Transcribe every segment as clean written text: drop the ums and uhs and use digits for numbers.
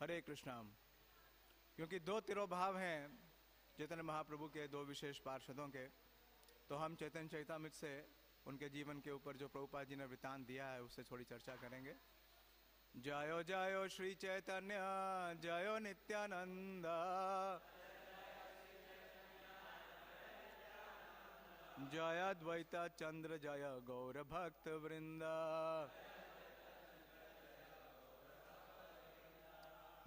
हरे कृष्णा। क्योंकि दो तिरोभाव हैं चैतन्य महाप्रभु के, दो विशेष पार्षदों के, तो हम चैतन्य चरितामृत से उनके जीवन के ऊपर जो प्रभुपाद जी ने वृत्तांत दिया है उससे थोड़ी चर्चा करेंगे। जयो जयो श्री चैतन्य जयो नित्यानंद, जय अद्वैत चंद्र जय गौर भक्त वृंदा,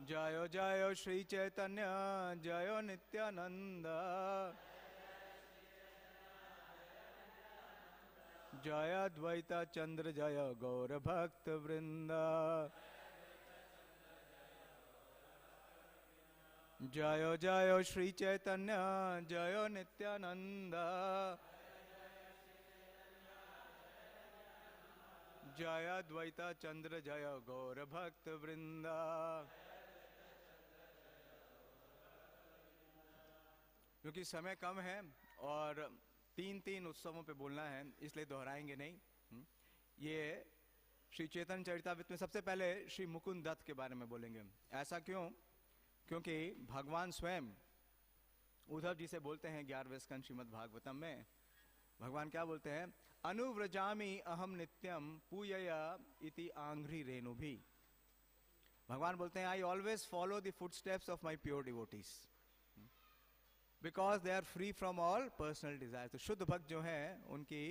जयो जयो श्री चैतन्य जयो नित्यानंद, जय अद्वैत चंद्र जय गौर भक्त वृंदा, जयो जयो श्री चैतन्य जयो नित्यानंद, जय अद्वैत चंद्र जय गौर भक्त वृंदा। क्योंकि समय कम है और तीन उत्सवों पे बोलना है, इसलिए दोहराएंगे नहीं। ये श्री चैतन्य चरितामृत में सबसे पहले श्री मुकुंद दत्त के बारे में बोलेंगे। ऐसा क्यों? क्योंकि भगवान स्वयं उद्धव जी से बोलते हैं 11वें स्कंद श्रीमद् भागवतम में। भगवान क्या बोलते हैं? अनुव्रजामि अहम नित्यम पूयया इति आंघ्रि रेणु भी। भगवान बोलते हैं I always follow the footsteps of my pure devotees because they are free from all personal desire. तो शुद्ध भक्त जो हैं उनकी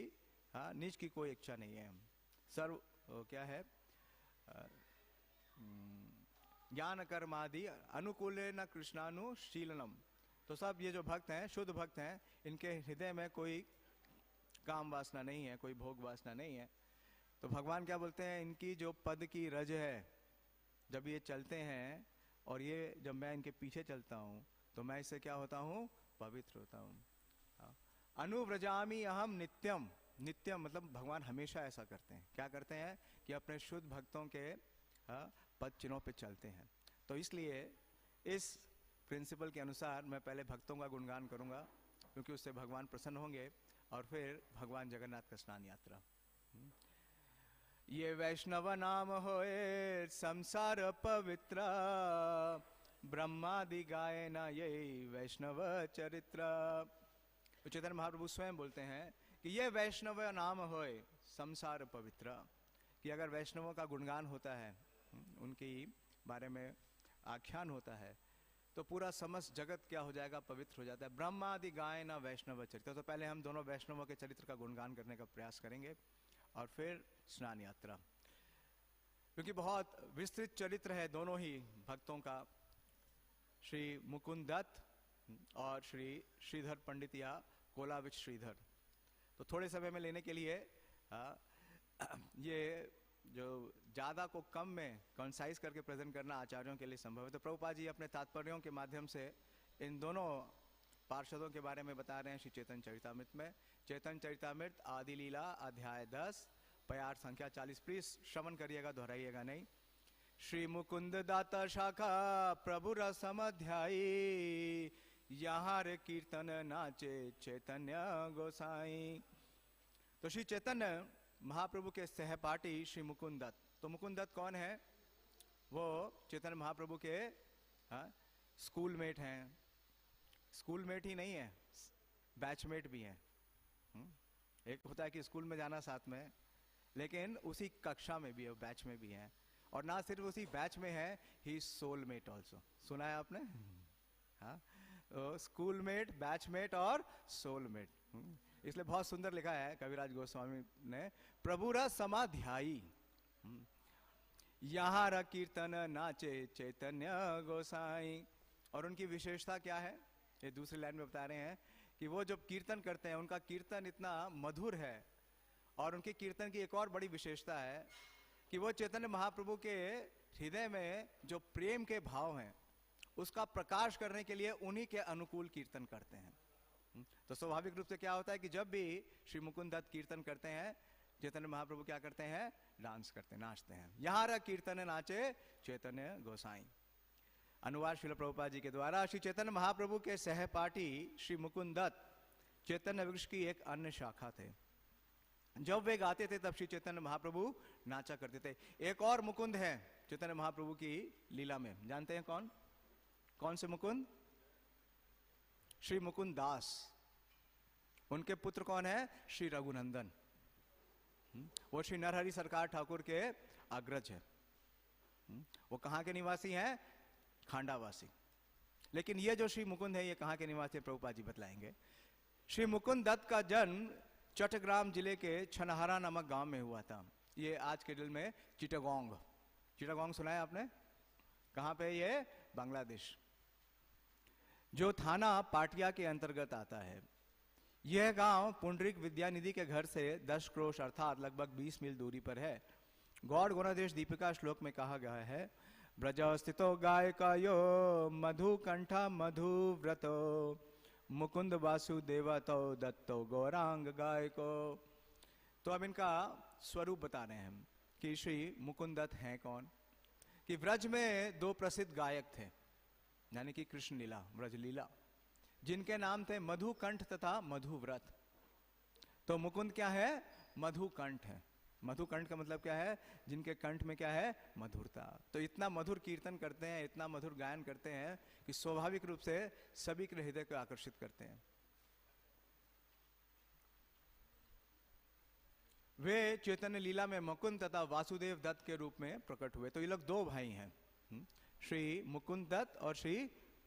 निज की कोई इच्छा नहीं है। सर्व क्या है? ज्ञान कर्मादि अनुकूले न कृष्णानुशीलनम। तो सब ये जो भक्त हैं, शुद्ध भक्त हैं, इनके हृदय में कोई काम वासना नहीं है, कोई भोग वासना नहीं है। तो भगवान क्या बोलते हैं? इनकी जो पद की रज है, जब ये चलते हैं और ये जब मैं इनके पीछे चलता हूँ तो मैं इससे क्या होता हूँ? पवित्र होता हूँ। अनुव्रजामि अहम नित्यम। नित्यम मतलब भगवान हमेशा ऐसा करते हैं। क्या करते हैं? कि अपने शुद्ध भक्तों के पद चिन्हों पे चलते हैं। तो इसलिए इस प्रिंसिपल के अनुसार मैं पहले भक्तों का गुणगान करूंगा, क्योंकि उससे भगवान प्रसन्न होंगे, और फिर भगवान जगन्नाथ का स्नान यात्रा। ये वैष्णव नाम होए संसार पवित्र, ब्रह्मादि गायन ये वैष्णव चरित्र। तो चैतन्य महाप्रभु स्वयं बोलते हैं कि ये वैष्णव नाम होए संसार पवित्र, कि अगर वैष्णवों का गुणगान होता है, उनकी बारे में आख्यान होता है, तो पूरा समस्त जगत क्या हो जाएगा? पवित्र हो जाता है। ब्रह्मादि गायन वैष्णव चरित्र। तो पहले हम दोनों वैष्णवों के चरित्र का गुणगान करने का प्रयास करेंगे और फिर स्नान यात्रा। क्योंकि बहुत विस्तृत चरित्र है दोनों ही भक्तों का, श्री मुकुंद दत्त और श्री श्रीधर पंडित या कोलाविच श्रीधर। तो थोड़े समय में लेने के लिए ये जो ज़्यादा को कम में कंसाइज करके प्रेजेंट करना आचार्यों के लिए संभव है। तो प्रभुपाद जी अपने तात्पर्यों के माध्यम से इन दोनों पार्षदों के बारे में बता रहे हैं श्री चैतन्य चरितामृत में। चैतन्य चरितामृत आदि लीला अध्याय 10 प्यार संख्या 40। प्लीज श्रवण करिएगा, दोहराइएगा नहीं। श्री मुकुंद दाता शाखा प्रभु रसम अध्यायी, यहाँ रे कीर्तन नाचे चैतन्य गोसाई। तो श्री चैतन्य महाप्रभु के सहपाठी श्री मुकुंद दत्त। तो मुकुंद दत्त कौन है? वो चैतन्य महाप्रभु के स्कूलमेट हैं। स्कूलमेट ही नहीं है, बैचमेट भी हैं। एक होता है कि स्कूल में जाना साथ में, लेकिन उसी कक्षा में भी है, बैच में भी है। और ना सिर्फ उसी बैच में है, ही सोलमेट ऑल्सो। सुना है आपने? हाँ, स्कूलमेट, बैचमेट और सोलमेट। इसलिए बहुत सुंदर लिखा है कविराज गोस्वामी ने, प्रभु रस समाध्यायी, यहाँ र कीर्तन नाचे चैतन्य गोसाई। और उनकी विशेषता क्या है? ये दूसरी लाइन में बता रहे हैं कि वो जब कीर्तन करते हैं, उनका कीर्तन इतना मधुर है। और उनके कीर्तन की एक और बड़ी विशेषता है कि वो चैतन्य महाप्रभु के हृदय में जो प्रेम के भाव हैं, उसका प्रकाश करने के लिए उन्हीं के अनुकूल कीर्तन करते हैं। तो स्वाभाविक रूप से क्या होता है कि जब भी श्री मुकुंद दत्त कीर्तन करते हैं, चैतन्य महाप्रभु क्या करते हैं? डांस करते, नाचते हैं। यहाँ र कीर्तन नाचे चैतन्य गोसाई। अनुवाद श्रील प्रभुपाद जी के द्वारा। श्री चैतन्य महाप्रभु के सहपाठी श्री मुकुंद दत्त चैतन्य वृक्ष की एक अन्य शाखा थे। जब वे गाते थे तब श्री चैतन्य महाप्रभु नाचा करते थे। एक और मुकुंद है चैतन्य महाप्रभु की लीला में। जानते हैं कौन कौन से मुकुंद? श्री मुकुंद दास। उनके पुत्र कौन है? श्री रघुनंदन। वो श्री नरहरि सरकार ठाकुर के अग्रज है। वो कहां के निवासी हैं? खांडावासी। लेकिन ये जो श्री मुकुंद है, ये कहां के निवासी है? प्रभुपाद जी बतलाएंगे। श्री मुकुंद दत्त का जन्म चट्टग्राम जिले के छनहारा नामक गांव में हुआ था। ये आज के दिल में चिटागोंग। चिटागोंग सुना है आपने? कहां पे? ये बांग्लादेश, जो थाना पाटिया के अंतर्गत आता है। यह गांव पुंडरीक विद्यानिधि के घर से 10 क्रोश अर्थात लगभग 20 मील दूरी पर है। गौड़ गुणदेश दीपिका श्लोक में कहा गया है, ब्रज स्थितो गायकायो मधुकंठा मधुव्रतो मुकुंद वासुदेवतो दत्तो गौरांग गायको। तो अब इनका स्वरूप बता रहे हैं हम कि श्री मुकुंद दत्त हैं कौन। कि व्रज में 2 प्रसिद्ध गायक थे, यानी कि कृष्ण लीला, व्रज लीला, जिनके नाम थे मधुकंठ तथा मधुव्रत। तो मुकुंद क्या है? मधुकंठ है। मधुकंठ का मतलब क्या है? जिनके कंठ में क्या है? मधुरता। तो इतना मधुर कीर्तन करते हैं, इतना मधुर गायन करते हैं कि स्वाभाविक रूप से सभी के हृदय को आकर्षित करते हैं। वे चैतन्य लीला में मुकुंद तथा वासुदेव दत्त के रूप में प्रकट हुए। तो ये लोग 2 भाई हैं, श्री मुकुंद दत्त और श्री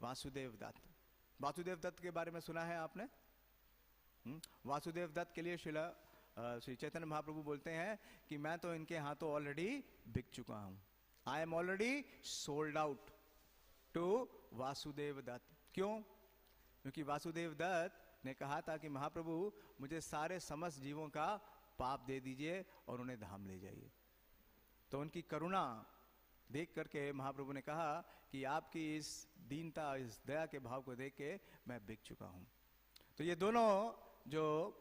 वासुदेव दत्त। वासुदेव दत्त के बारे में सुना है आपने? वासुदेव दत्त के लिए श्री चैतन्य महाप्रभु बोलते हैं कि मैं तो इनके हाथों ऑलरेडी बिक चुका हूं। I am already sold out to Vasudev Datta. क्यों? क्योंकि वासुदेव दत्त ने कहा था कि महाप्रभु मुझे सारे समस्त जीवों का पाप दे दीजिए और उन्हें धाम ले जाइए। तो उनकी करुणा देख करके महाप्रभु ने कहा कि आपकी इस दीनता, इस दया के भाव को देख के मैं बिक चुका हूं। तो ये दोनों जो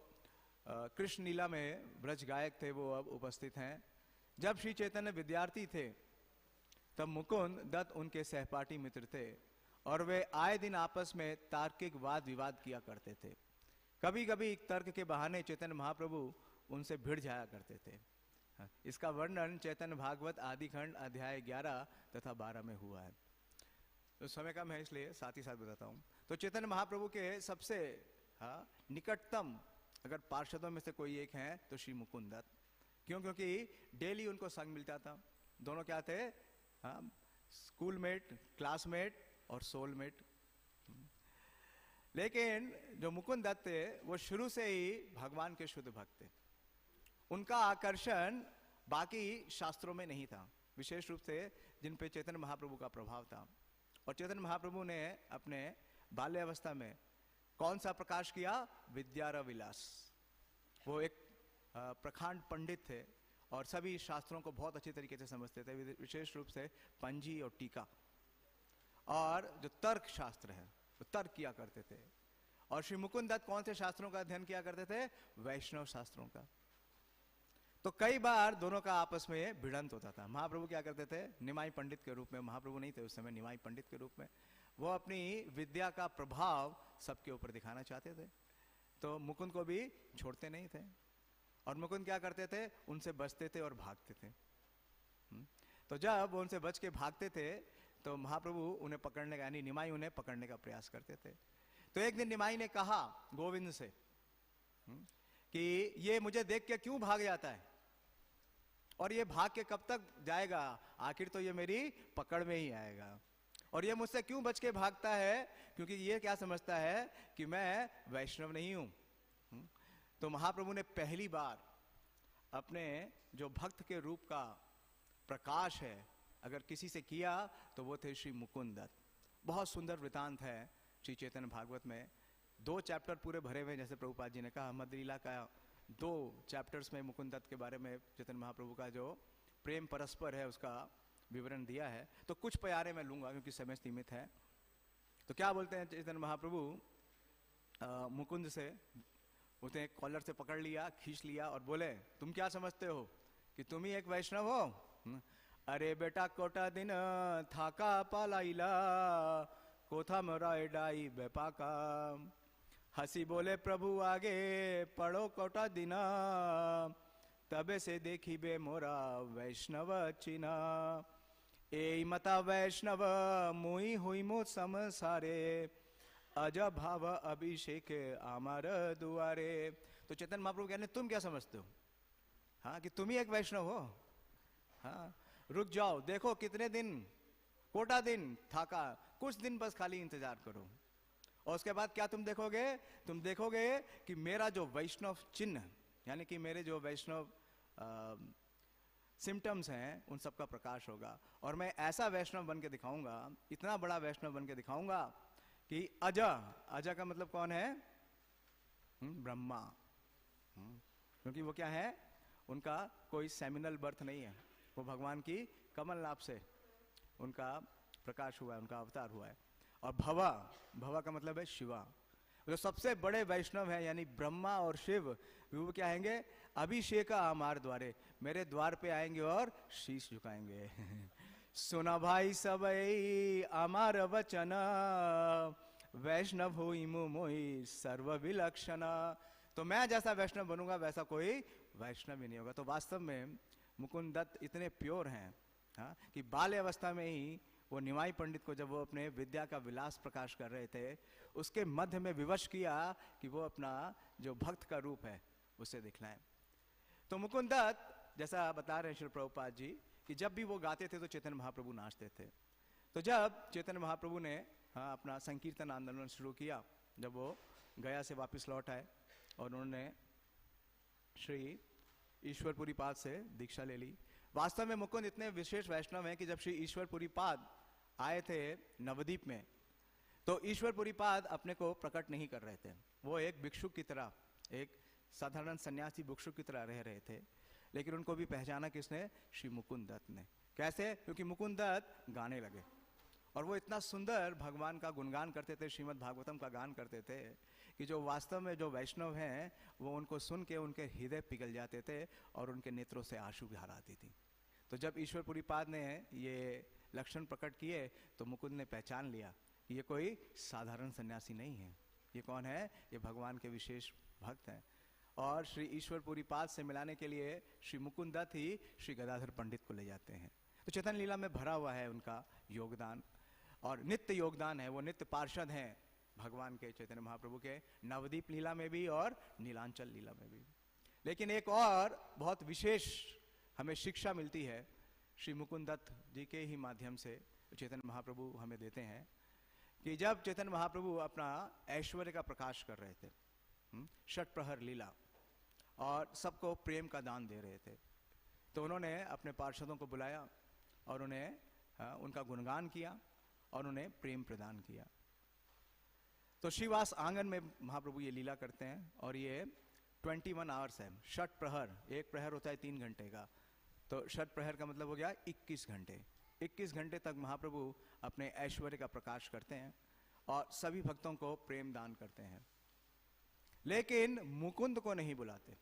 कृष्ण लीला में ब्रज गायक थे वो अब उपस्थित हैं। जब श्री चैतन्य विद्यार्थी थे तब मुकुंद दत्त उनके सहपाठी मित्र थे और वे आए दिन आपस में तार्किक वाद विवाद किया करते थे। कभी कभी तर्क के बहाने चैतन्य महाप्रभु उनसे भिड़ जाया करते थे। इसका वर्णन चैतन्य भागवत आदि खंड अध्याय 11 तथा 12 में हुआ है। तो समय कम है इसलिए साथ ही साथ बताता हूँ। तो चैतन्य महाप्रभु के सबसे निकटतम अगर पार्षदों में से कोई एक हैं तो श्री मुकुंद दत्त। क्यों? क्योंकि डेली उनको संग मिलता था। दोनों क्या थे? स्कूलमेट, क्लासमेट और सोलमेट। लेकिन जो मुकुंद दत्त थे वो शुरू से ही भगवान के शुद्ध भक्त थे। उनका आकर्षण बाकी शास्त्रों में नहीं था, विशेष रूप से जिन पे चैतन्य महाप्रभु का प्रभाव था। और चैतन्य महाप्रभु ने अपने बाल्यावस्था में कौन सा प्रकाश किया? विद्यारव विलास। वो एक प्रखांड पंडित थे और सभी शास्त्रों को बहुत अच्छी तरीके से समझते थे, विशेष रूप से पंजी और टीका। और जो तर्क शास्त्र है वो तर्क किया करते थे। और श्री मुकुंद दत्त कौन से शास्त्रों का अध्ययन किया करते थे? वैष्णव शास्त्रों का। तो कई बार दोनों का आपस में भिड़ंत होता था। महाप्रभु क्या करते थे? निमाई पंडित के रूप में, महाप्रभु नहीं थे उस समय, निमाई पंडित के रूप में वो अपनी विद्या का प्रभाव सबके ऊपर दिखाना चाहते थे। तो मुकुंद को भी छोड़ते नहीं थे। और मुकुंद क्या करते थे? उनसे बचते थे और भागते थे। तो जब वो उनसे बच के भागते थे तो महाप्रभु उन्हें पकड़ने का, यानी निमाई उन्हें पकड़ने का प्रयास करते थे। तो एक दिन निमाई ने कहा गोविंद से कि ये मुझे देख के क्यों भाग जाता है और ये भाग के कब तक जाएगा? आखिर तो ये मेरी पकड़ में ही आएगा। और ये मुझसे क्यों बच के भागता है? क्योंकि ये क्या समझता है कि मैं वैष्णव नहीं हूं। तो महाप्रभु ने पहली बार अपने जो भक्त के रूप का प्रकाश है अगर किसी से किया तो वो थे श्री मुकुंद दत्त। बहुत सुंदर वृतांत है श्री चैतन्य भागवत में। 2 चैप्टर पूरे भरे हुए, जैसे प्रभुपाद जी ने कहा, मध्य लीला का 2 चैप्टर्स में मुकुंद दत्त के बारे में चैतन्य महाप्रभु का जो प्रेम परस्पर है उसका विवरण दिया है। तो कुछ प्यारे मैं लूंगा क्योंकि समय सीमित है। तो क्या बोलते हैं चैतन्य महाप्रभु मुकुंद से? उसे कॉलर से पकड़ लिया, खींच लिया और बोले, तुम क्या समझते हो कि तुम ही एक वैष्णव हो? अरे बेटा कोटा दिन थाका पालाइला कोथा मोराए डाई बेपाका। हंसी बोले प्रभु आगे पढ़ो कोटा दिना तबे से देखी बे मोरा वैष्णव चिना। ए मता वैष्णव मुई हुई मो समसारे, अज भाव अभिषेक आमार दुआरे। तो चैतन्य महाप्रभु कहने तुम क्या समझते हो, हाँ, कि तुम ही एक वैष्णव हो? हाँ, रुक जाओ, देखो कितने दिन, कोटा दिन थाका, कुछ दिन बस खाली इंतजार करो। और उसके बाद क्या तुम देखोगे? तुम देखोगे कि मेरा जो वैष्णव चिन्ह, यानी कि मेरे जो वैष्णव सिम्टम्स हैं, उन सब का प्रकाश होगा। और मैं ऐसा वैष्णव बन के दिखाऊंगा, इतना बड़ा वैष्णव बन के दिखाऊंगा कि अजा, अजा का मतलब कौन है? ब्रह्मा। क्योंकि वो क्या है? उनका कोई सेमिनल बर्थ नहीं है, वो भगवान की कमल नाभ से उनका प्रकाश हुआ है, उनका अवतार हुआ है। और भवा, भवा का मतलब है शिवा। जो सबसे बड़े वैष्णव हैं, यानी ब्रह्मा और शिव, वो क्या आएंगे? अभिषेक हमार द्वारे, मेरे द्वार पे आएंगे और शीश झुकाएंगे। सुना भाई सब अमार वचन, वैष्णव हुई मोई सर्व विलक्षण। तो मैं जैसा वैष्णव बनूंगा वैसा कोई वैष्णव ही नहीं होगा। तो वास्तव में मुकुंद दत्त इतने प्योर हैं, हाँ, कि बाल्य अवस्था में ही वो निमाई पंडित को, जब वो अपने विद्या का विलास प्रकाश कर रहे थे, उसके मध्य में विवश किया कि वो अपना जो भक्त का रूप है उसे दिखलाएं। तो मुकुंद दत्त, जैसा बता रहे हैं श्री प्रभुपाद जी, कि जब भी वो गाते थे तो चैतन्य महाप्रभु नाचते थे। तो जब चैतन्य महाप्रभु ने, हाँ, अपना संकीर्तन आंदोलन शुरू किया, जब वो गया से वापस लौट आए और उन्होंने श्री ईश्वरपुरी पाद से दीक्षा ले ली। वास्तव में मुकुंद इतने विशेष वैष्णव हैं कि जब श्री ईश्वरपुरी पाद आए थे नवद्वीप में, तो ईश्वरपुरी पाद अपने को प्रकट नहीं कर रहे थे। वो एक भिक्षुक की तरह, एक साधारण सन्यासी भिक्षुक की तरह रह रहे थे। लेकिन उनको भी पहचाना किसने? श्री मुकुंद दत्त ने। कैसे? क्योंकि मुकुंद दत्त गाने लगे और वो इतना सुंदर भगवान का गुणगान करते थे, श्रीमद् भागवतम का गान करते थे, कि जो वास्तव में जो वैष्णव हैं वो उनको सुन के उनके हृदय पिघल जाते थे और उनके नेत्रों से आंसू धार आती थी। तो जब ईश्वरपुरी पाद ने ये लक्षण प्रकट किए तो मुकुंद ने पहचान लिया कि ये कोई साधारण सन्यासी नहीं है। ये कौन है? ये भगवान के विशेष भक्त हैं। और श्री ईश्वरपुरी पाद से मिलाने के लिए श्री मुकुंद दत्त ही श्री गदाधर पंडित को ले जाते हैं। तो चैतन्य लीला में भरा हुआ है उनका योगदान, और नित्य योगदान है। वो नित्य पार्षद हैं भगवान के, चैतन्य महाप्रभु के, नवदीप लीला में भी और नीलांचल लीला में भी। लेकिन एक और बहुत विशेष हमें शिक्षा मिलती है श्री मुकुंद दत्त जी के ही माध्यम से, चैतन्य महाप्रभु हमें देते हैं, कि जब चैतन्य महाप्रभु अपना ऐश्वर्य का प्रकाश कर रहे थे, षट प्रहर लीला, और सबको प्रेम का दान दे रहे थे, तो उन्होंने अपने पार्षदों को बुलाया और उन्हें उनका गुणगान किया और उन्हें प्रेम प्रदान किया। तो श्रीवास आंगन में महाप्रभु ये लीला करते हैं और ये 21 आवर्स है। षट प्रहर, एक प्रहर होता है 3 घंटे का, तो षट प्रहर का मतलब हो गया 21 घंटे। 21 घंटे तक महाप्रभु अपने ऐश्वर्य का प्रकाश करते हैं और सभी भक्तों को प्रेम दान करते हैं, लेकिन मुकुंद को नहीं बुलाते।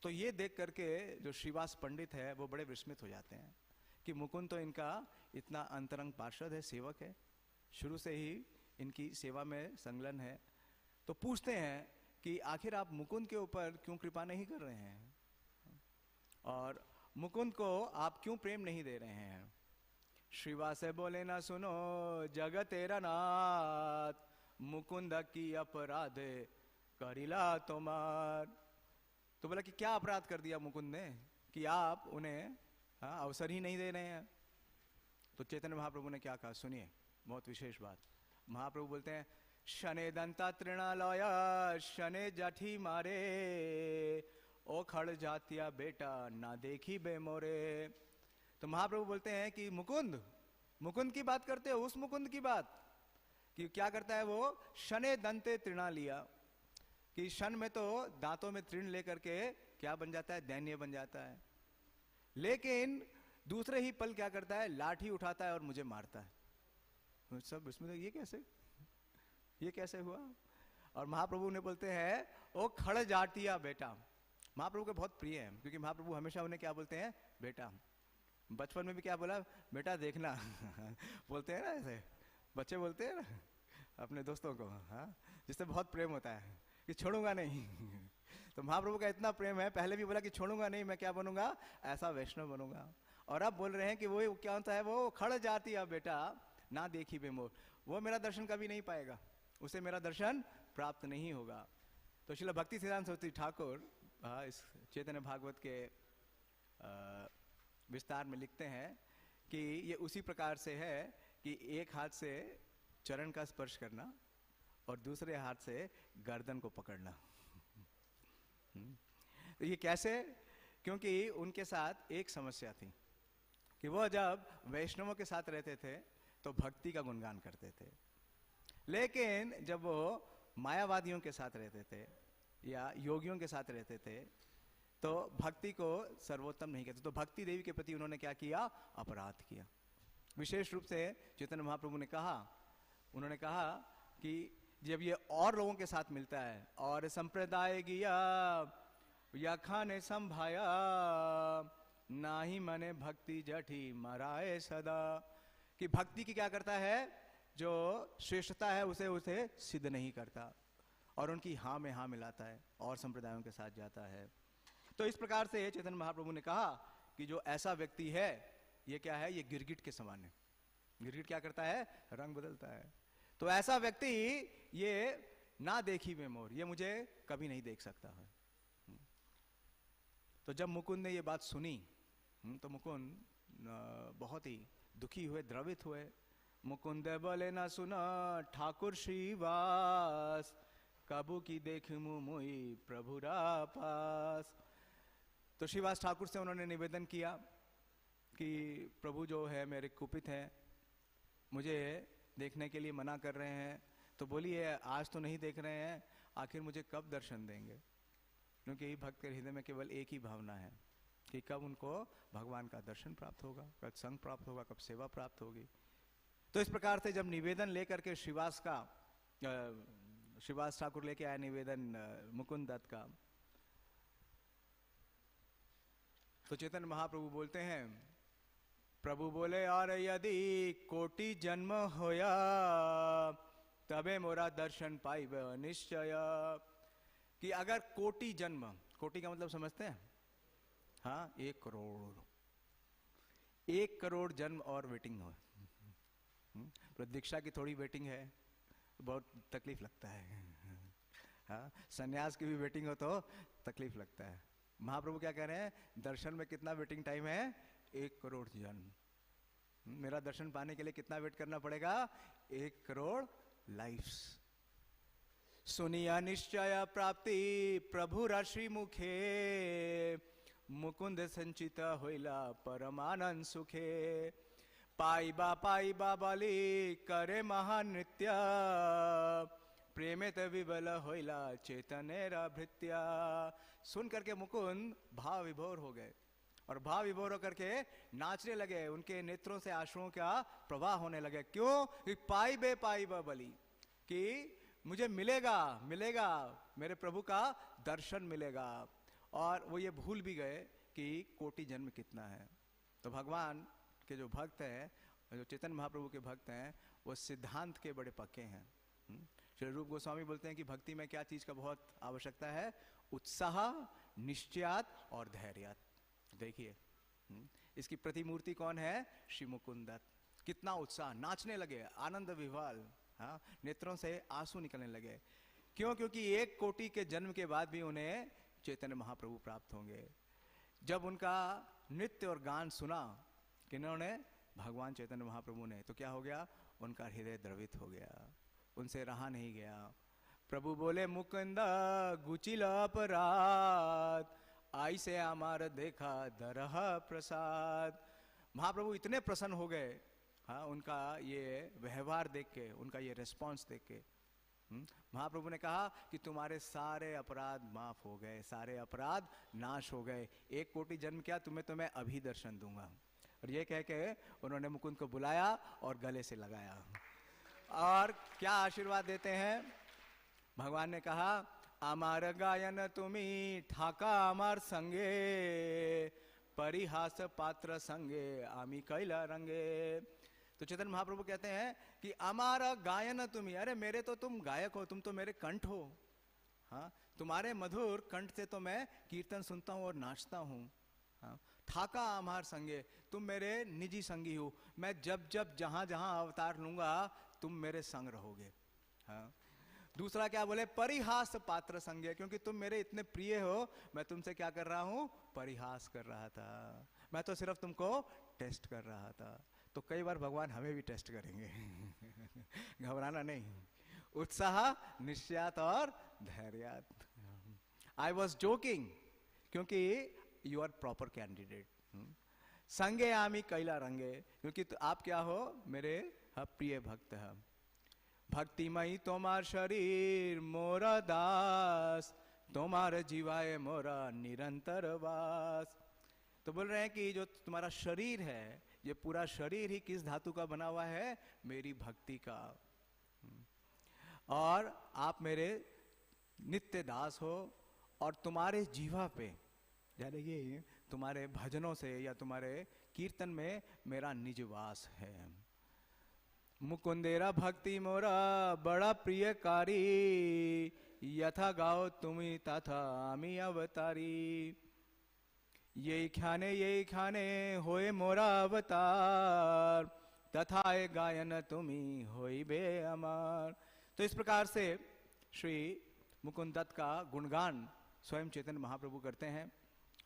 तो ये देख करके जो श्रीवास पंडित है वो बड़े विस्मित हो जाते हैं कि मुकुंद तो इनका इतना अंतरंग पार्षद है, सेवक है, शुरू से ही इनकी सेवा में संलग्न है। तो पूछते हैं कि आखिर आप मुकुंद के ऊपर क्यों कृपा नहीं कर रहे हैं और मुकुंद को आप क्यों प्रेम नहीं दे रहे हैं? श्रीवास बोले, ना सुनो जगत तेरा नाथ, मुकुंद की अपराध करिला तुम्हार। तो बोला कि क्या अपराध कर दिया मुकुंद ने कि आप उन्हें अवसर ही नहीं दे रहे हैं? तो चैतन्य महाप्रभु ने क्या कहा, सुनिए, बहुत विशेष बात। महाप्रभु बोलते हैं, शने दंता तृणालय शने जाठी मारे, ओ खड़ जातिया बेटा ना देखी बे मोरे। तो महाप्रभु बोलते हैं कि मुकुंद, मुकुंद की बात करते हो, उस मुकुंद की बात कि क्या करता है वो? शने दंते तृणा लिया, कि शन में तो दांतों में तृण लेकर के क्या बन जाता है? दैन्य बन जाता है। लेकिन दूसरे ही पल क्या करता है? लाठी उठाता है और मुझे मारता है। सब इसमें ये कैसे हुआ? और महाप्रभु ने बोलते हैं, ओ खड़ जाटिया बेटा। महाप्रभु के बहुत प्रिय है, क्योंकि महाप्रभु हमेशा उन्हें क्या बोलते हैं? बेटा। बचपन में भी क्या बोला? बेटा देखना बोलते हैं ना, ऐसे बच्चे बोलते हैं ना अपने दोस्तों को, हाँ, जिससे बहुत प्रेम होता है कि छोड़ूंगा नहीं। तो महाप्रभु का इतना प्रेम है, पहले भी बोला कि छोड़ूंगा नहीं, मैं क्या बनूंगा? ऐसा वैष्णव बनूंगा। और अब बोल रहे हैं कि वो क्या होता है, वो खड़ जाती है बेटा ना देखी बेमोर, वो मेरा दर्शन कभी नहीं पाएगा, उसे मेरा दर्शन प्राप्त नहीं होगा। तो श्रील भक्ति सिद्धांत सरस्वती ठाकुर इस चैतन्य भागवत के विस्तार में लिखते हैं कि ये उसी प्रकार से है कि एक हाथ से चरण का स्पर्श करना और दूसरे हाथ से गर्दन को पकड़ना। तो ये कैसे? क्योंकि उनके साथ एक समस्या थी कि वो जब वैष्णवों के साथ रहते थे तो भक्ति का गुणगान करते थे, लेकिन जब वो मायावादियों के साथ रहते थे या योगियों के साथ रहते थे तो भक्ति को सर्वोत्तम नहीं कहते। तो भक्ति देवी के प्रति उन्होंने क्या किया? अपराध किया। विशेष रूप से चैतन्य महाप्रभु ने कहा, उन्होंने कहा कि जब ये और लोगों के साथ मिलता है और संप्रदाय गिया या खाने संभाया ना ही मने भक्ति जठी मराए सदा, कि भक्ति की क्या करता है, जो श्रेष्ठता है उसे उसे सिद्ध नहीं करता और उनकी हाँ में हाँ मिलाता है और संप्रदायों के साथ जाता है। तो इस प्रकार से चैतन्य महाप्रभु ने कहा कि जो ऐसा व्यक्ति है ये क्या है, ये गिरगिट के समान है। गिरगिट क्या करता है? रंग बदलता है। तो ऐसा व्यक्ति ये ना देखी में मोर, ये मुझे कभी नहीं देख सकता है। तो जब मुकुंद ने ये बात सुनी तो मुकुंद बहुत ही दुखी हुए, द्रवित हुए। मुकुंद बोले ना सुना ठाकुर श्रीवास, काबू की देख मुई प्रभुरा पास। तो श्रीवास ठाकुर से उन्होंने निवेदन किया कि प्रभु जो है मेरे कुपित हैं, मुझे देखने के लिए मना कर रहे हैं, तो बोलिए आज तो नहीं देख रहे हैं, आखिर मुझे कब दर्शन देंगे? क्योंकि भक्त के हृदय में केवल एक ही भावना है कि कब उनको भगवान का दर्शन प्राप्त होगा, कब संग प्राप्त होगा, कब सेवा प्राप्त होगी। तो इस प्रकार से जब निवेदन लेकर के श्रीवास ठाकुर लेके आए निवेदन मुकुंद दत्त का, तो चैतन्य महाप्रभु बोलते हैं, प्रभु बोले और यदि कोटि जन्म होया तबे मोरा दर्शन पाइब निश्चय, कि अगर कोटि जन्म, कोटि का मतलब समझते हैं? हाँ, 1 करोड़, 1 करोड़ जन्म और वेटिंग हो। प्रतीक्षा की थोड़ी वेटिंग है, बहुत तकलीफ लगता है। हाँ, सन्यास की भी वेटिंग हो तो तकलीफ लगता है। महाप्रभु क्या कह रहे हैं? दर्शन में कितना वेटिंग टाइम है? 1 करोड़ जन्म। मेरा दर्शन पाने के लिए कितना वेट करना पड़ेगा? 1 करोड़ लाइफ्स। सुनिया निश्चय प्राप्ति प्रभु राशि मुखे, मुकुंद संचित होइला परमानंद सुखे, पाइबा बलि करे महानृत्य, प्रेमित विबल होइला चैतन्य भृत्या। सुन करके मुकुंद भाव विभोर हो गए और भाव विभोर होकर के नाचने लगे, उनके नेत्रों से आंसुओं का प्रवाह होने लगे। क्यों? कि पाइबा बलि, कि मुझे मिलेगा मेरे प्रभु का दर्शन मिलेगा। और वो ये भूल भी गए कि कोटि जन्म कितना है। तो भगवान के जो भक्त हैं, जो चैतन्य महाप्रभु के भक्त हैं, वो सिद्धांत के बड़े पक्के हैं। श्री रूप गोस्वामी बोलते हैं कि भक्ति में क्या चीज का बहुत आवश्यकता है? उत्साह, निश्चयात और धैर्यात। देखिए इसकी प्रतिमूर्ति कौन है? श्री मुकुंद दत्त। कितना उत्साह, नाचने लगे, आनंद विह्वल, हाँ, नेत्रों से आंसू निकलने लगे। क्यों? क्योंकि 1 कोटि के जन्म के बाद भी उन्हें चैतन्य महाप्रभु प्राप्त होंगे। जब उनका नृत्य और गान सुना किन्होंने? भगवान चैतन्य महाप्रभु ने, तो क्या हो गया? उनका हृदय द्रवित हो गया, उनसे रहा नहीं गया। प्रभु बोले मुकुंद गुचिल अपराध, आई से अमार देखा दरह प्रसाद। महाप्रभु इतने प्रसन्न हो गए, हाँ, उनका ये व्यवहार देख के, उनका ये रिस्पॉन्स देख के। महाप्रभु ने कहा कि तुम्हारे सारे अपराध माफ हो गए, सारे अपराध नाश हो गए, 1 कोटि जन्म क्या, तुम्हें अभी दर्शन दूंगा। और ये कह के उन्होंने मुकुंद को बुलाया और गले से लगाया। और क्या आशीर्वाद देते हैं? भगवान ने कहा, अमार गायन तुम्ही ठाका अमार संगे, परिहास पात्र संगे आमी कैला रंगे। तो चैतन्य महाप्रभु कहते हैं कि अमारा गायन तुम्ही, अरे मेरे तो तुम गायक हो, तुम तो मेरे कंठ हो, हाँ, तुम्हारे मधुर कंठ से तो मैं कीर्तन सुनता हूँ और नाचता हूँ। हाँ, थाका आम्हार संगे, तुम मेरे निजी संगी हो, मैं जब जब जहां जहां अवतार लूंगा तुम मेरे संग रहोगे। हाँ। दूसरा क्या बोले, परिहास पात्र संगे, क्योंकि तुम मेरे इतने प्रिय हो, मैं तुमसे क्या कर रहा हूं, परिहास कर रहा था, मैं तो सिर्फ तुमको टेस्ट कर रहा था। तो कई बार भगवान हमें भी टेस्ट करेंगे घबराना नहीं, उत्साह निश्चयात और धैर्यात। आई वॉज जोकिंग, क्योंकि यू आर प्रॉपर कैंडिडेट। संगे आमी कैला रंगे, क्योंकि तो आप क्या हो, मेरे प्रिय भक्त है। भक्तिमयी तोमार शरीर मोरा दास, तोमार जीवाए मोरा निरंतर वास। तो बोल रहे हैं कि जो तुम्हारा शरीर है, ये पूरा शरीर ही किस धातु का बना हुआ है, मेरी भक्ति का। और आप मेरे नित्य दास हो, और तुम्हारे जीवा पे, यानी कि तुम्हारे भजनों से या तुम्हारे कीर्तन में मेरा निजवास है। मुकुंदेरा भक्ति मोरा बड़ा प्रियकारी, यथा गाओ तुम्ही तथा आमी अवतारी। यही खाने होए मोरा अवतार, तथा ए गायन तुम्ही होई बे अमर। तो इस प्रकार से श्री मुकुंद दत्त का गुणगान स्वयं चैतन्य महाप्रभु करते हैं,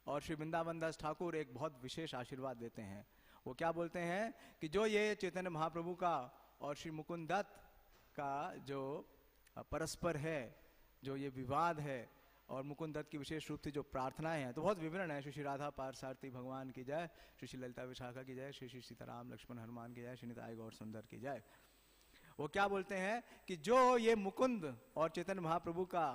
और श्री वृंदावन दास ठाकुर एक बहुत विशेष आशीर्वाद देते हैं। वो क्या बोलते हैं कि जो ये चैतन्य महाप्रभु का और श्री मुकुंद दत्त का जो परस्पर है, जो ये विवाद है, और मुकुंद दत्त की विशेष रूप से जो प्रार्थनाएं हैं, तो बहुत विवरण है। श्री राधा पारसारथी भगवान की जय, श्री ललिता विशाखा की जय, श्री सीताराम लक्ष्मण हनुमान की जय, श्री निताई गौर सुंदर की जय। वो क्या बोलते हैं कि जो ये मुकुंद और चैतन्य महाप्रभु का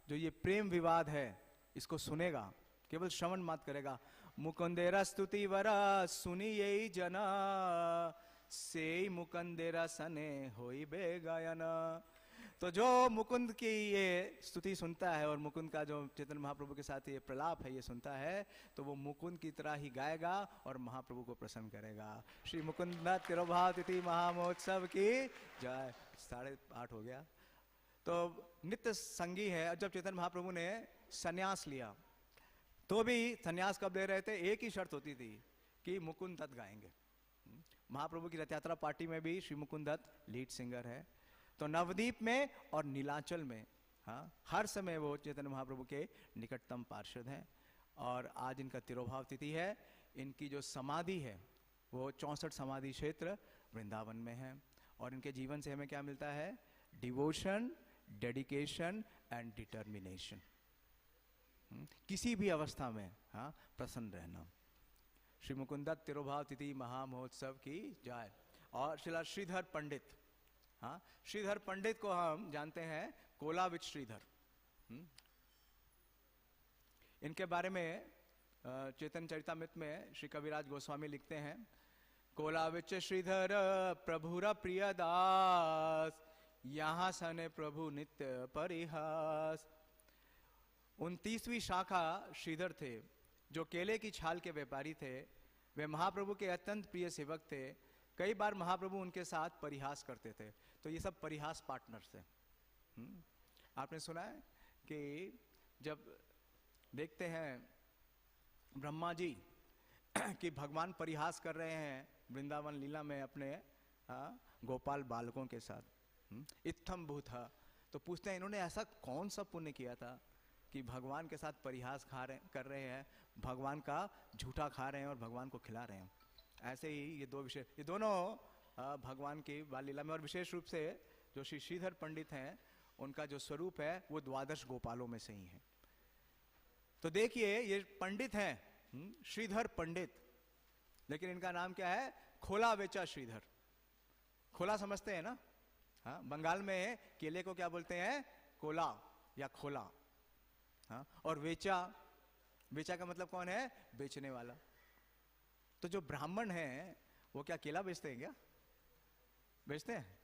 जो ये प्रेम विवाद है, इसको सुनेगा, केवल श्रवण मत करेगा। मुकुंदेरा स्तुति वरा सुनी यही जना, से मुकुंदेरा सने होई बे गायन। तो जो मुकुंद की ये स्तुति सुनता है और मुकुंद का जो चैतन्य महाप्रभु के साथ ये प्रलाप है ये सुनता है, तो वो मुकुंद की तरह ही गाएगा और महाप्रभु को प्रसन्न करेगा। श्री मुकुंद तिरुभाव तिथि महामहोत्सव की जय। 8:30 हो गया। तो नित्य संगी है। जब चैतन्य महाप्रभु ने सन्यास लिया, तो भी सन्यास कब ले रहे थे, एक ही शर्त होती थी कि मुकुंद दत्त गाएंगे। महाप्रभु की रथ यात्रा पार्टी में भी श्री मुकुंद दत्त लीड सिंगर है। तो नवदीप में और नीलांचल में, हाँ, हर समय वो चैतन्य महाप्रभु के निकटतम पार्षद हैं। और आज इनका तिरुभाव तिथि है। इनकी जो समाधि है वो 64 समाधि क्षेत्र वृंदावन में है। और इनके जीवन से हमें क्या मिलता है, डिवोशन, डेडिकेशन एंड डिटर्मिनेशन। किसी भी अवस्था में, हाँ, प्रसन्न रहना। श्री मुकुंद दत्त तिरुभाव तिथि महामहोत्सव की जय। और श्रीला श्रीधर पंडित, हाँ, श्रीधर पंडित को हम जानते हैं कोलाविच श्रीधर। इनके बारे में चैतन्य चरितामृत में श्री कविराज गोस्वामी लिखते हैं, कोलाविच श्रीधर प्रभुरा प्रिय दास, यहाँ सने प्रभु नित्य परिहास। 29वीं शाखा श्रीधर थे, जो केले की छाल के व्यापारी थे। वे महाप्रभु के अत्यंत प्रिय सेवक थे। कई बार महाप्रभु उनके साथ परिहास करते थे। तो ये सब परिहास पार्टनर्स हैं। आपने सुना है कि जब देखते हैं ब्रह्मा जी कि भगवान परिहास कर रहे हैं वृंदावन लीला में अपने गोपाल बालकों के साथ, इत्थम भूत, तो पूछते हैं इन्होंने ऐसा कौन सा पुण्य किया था कि भगवान के साथ परिहास कर रहे हैं, भगवान का झूठा खा रहे हैं और भगवान को खिला रहे हैं। ऐसे ही ये दो विषय, ये दोनों भगवान की बाल लीला में। और विशेष रूप से जो श्री श्रीधर पंडित हैं, उनका जो स्वरूप है वो 12 गोपालों में से ही है। तो देखिए ये पंडित हैं, श्रीधर पंडित, लेकिन इनका नाम क्या है, खोला वेचा श्रीधर। खोला समझते हैं ना, हाँ, बंगाल में केले को क्या बोलते हैं, कोला या खोला, हाँ। और वेचा, वेचा का मतलब कौन है, बेचने वाला। तो जो ब्राह्मण हैं वो क्या केला बेचते हैं, क्या बेचते हैं,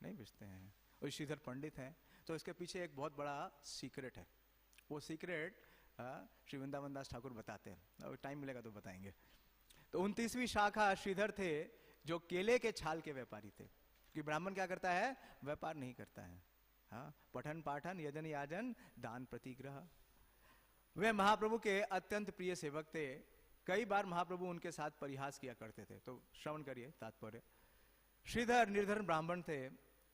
नहीं बेचते हैं। और श्रीधर पंडित हैं। तो इसके पीछे एक बहुत बड़ा सीक्रेट है। वो सीक्रेट श्री वृंदावन दास ठाकुर बताते हैं, और टाइम मिलेगा तो बताएंगे। तो 29वीं शाखा श्रीधर थे, जो केले के छाल के व्यापारी थे। कि ब्राह्मण क्या करता है, व्यापार नहीं करता है, हाँ, पठन पाठन यजन याजन दान प्रतिग्रह। वे महाप्रभु के अत्यंत प्रिय सेवक थे। कई बार महाप्रभु उनके साथ परिहास किया करते थे। तो श्रवण करिए तात्पर्य। श्रीधर निर्धन ब्राह्मण थे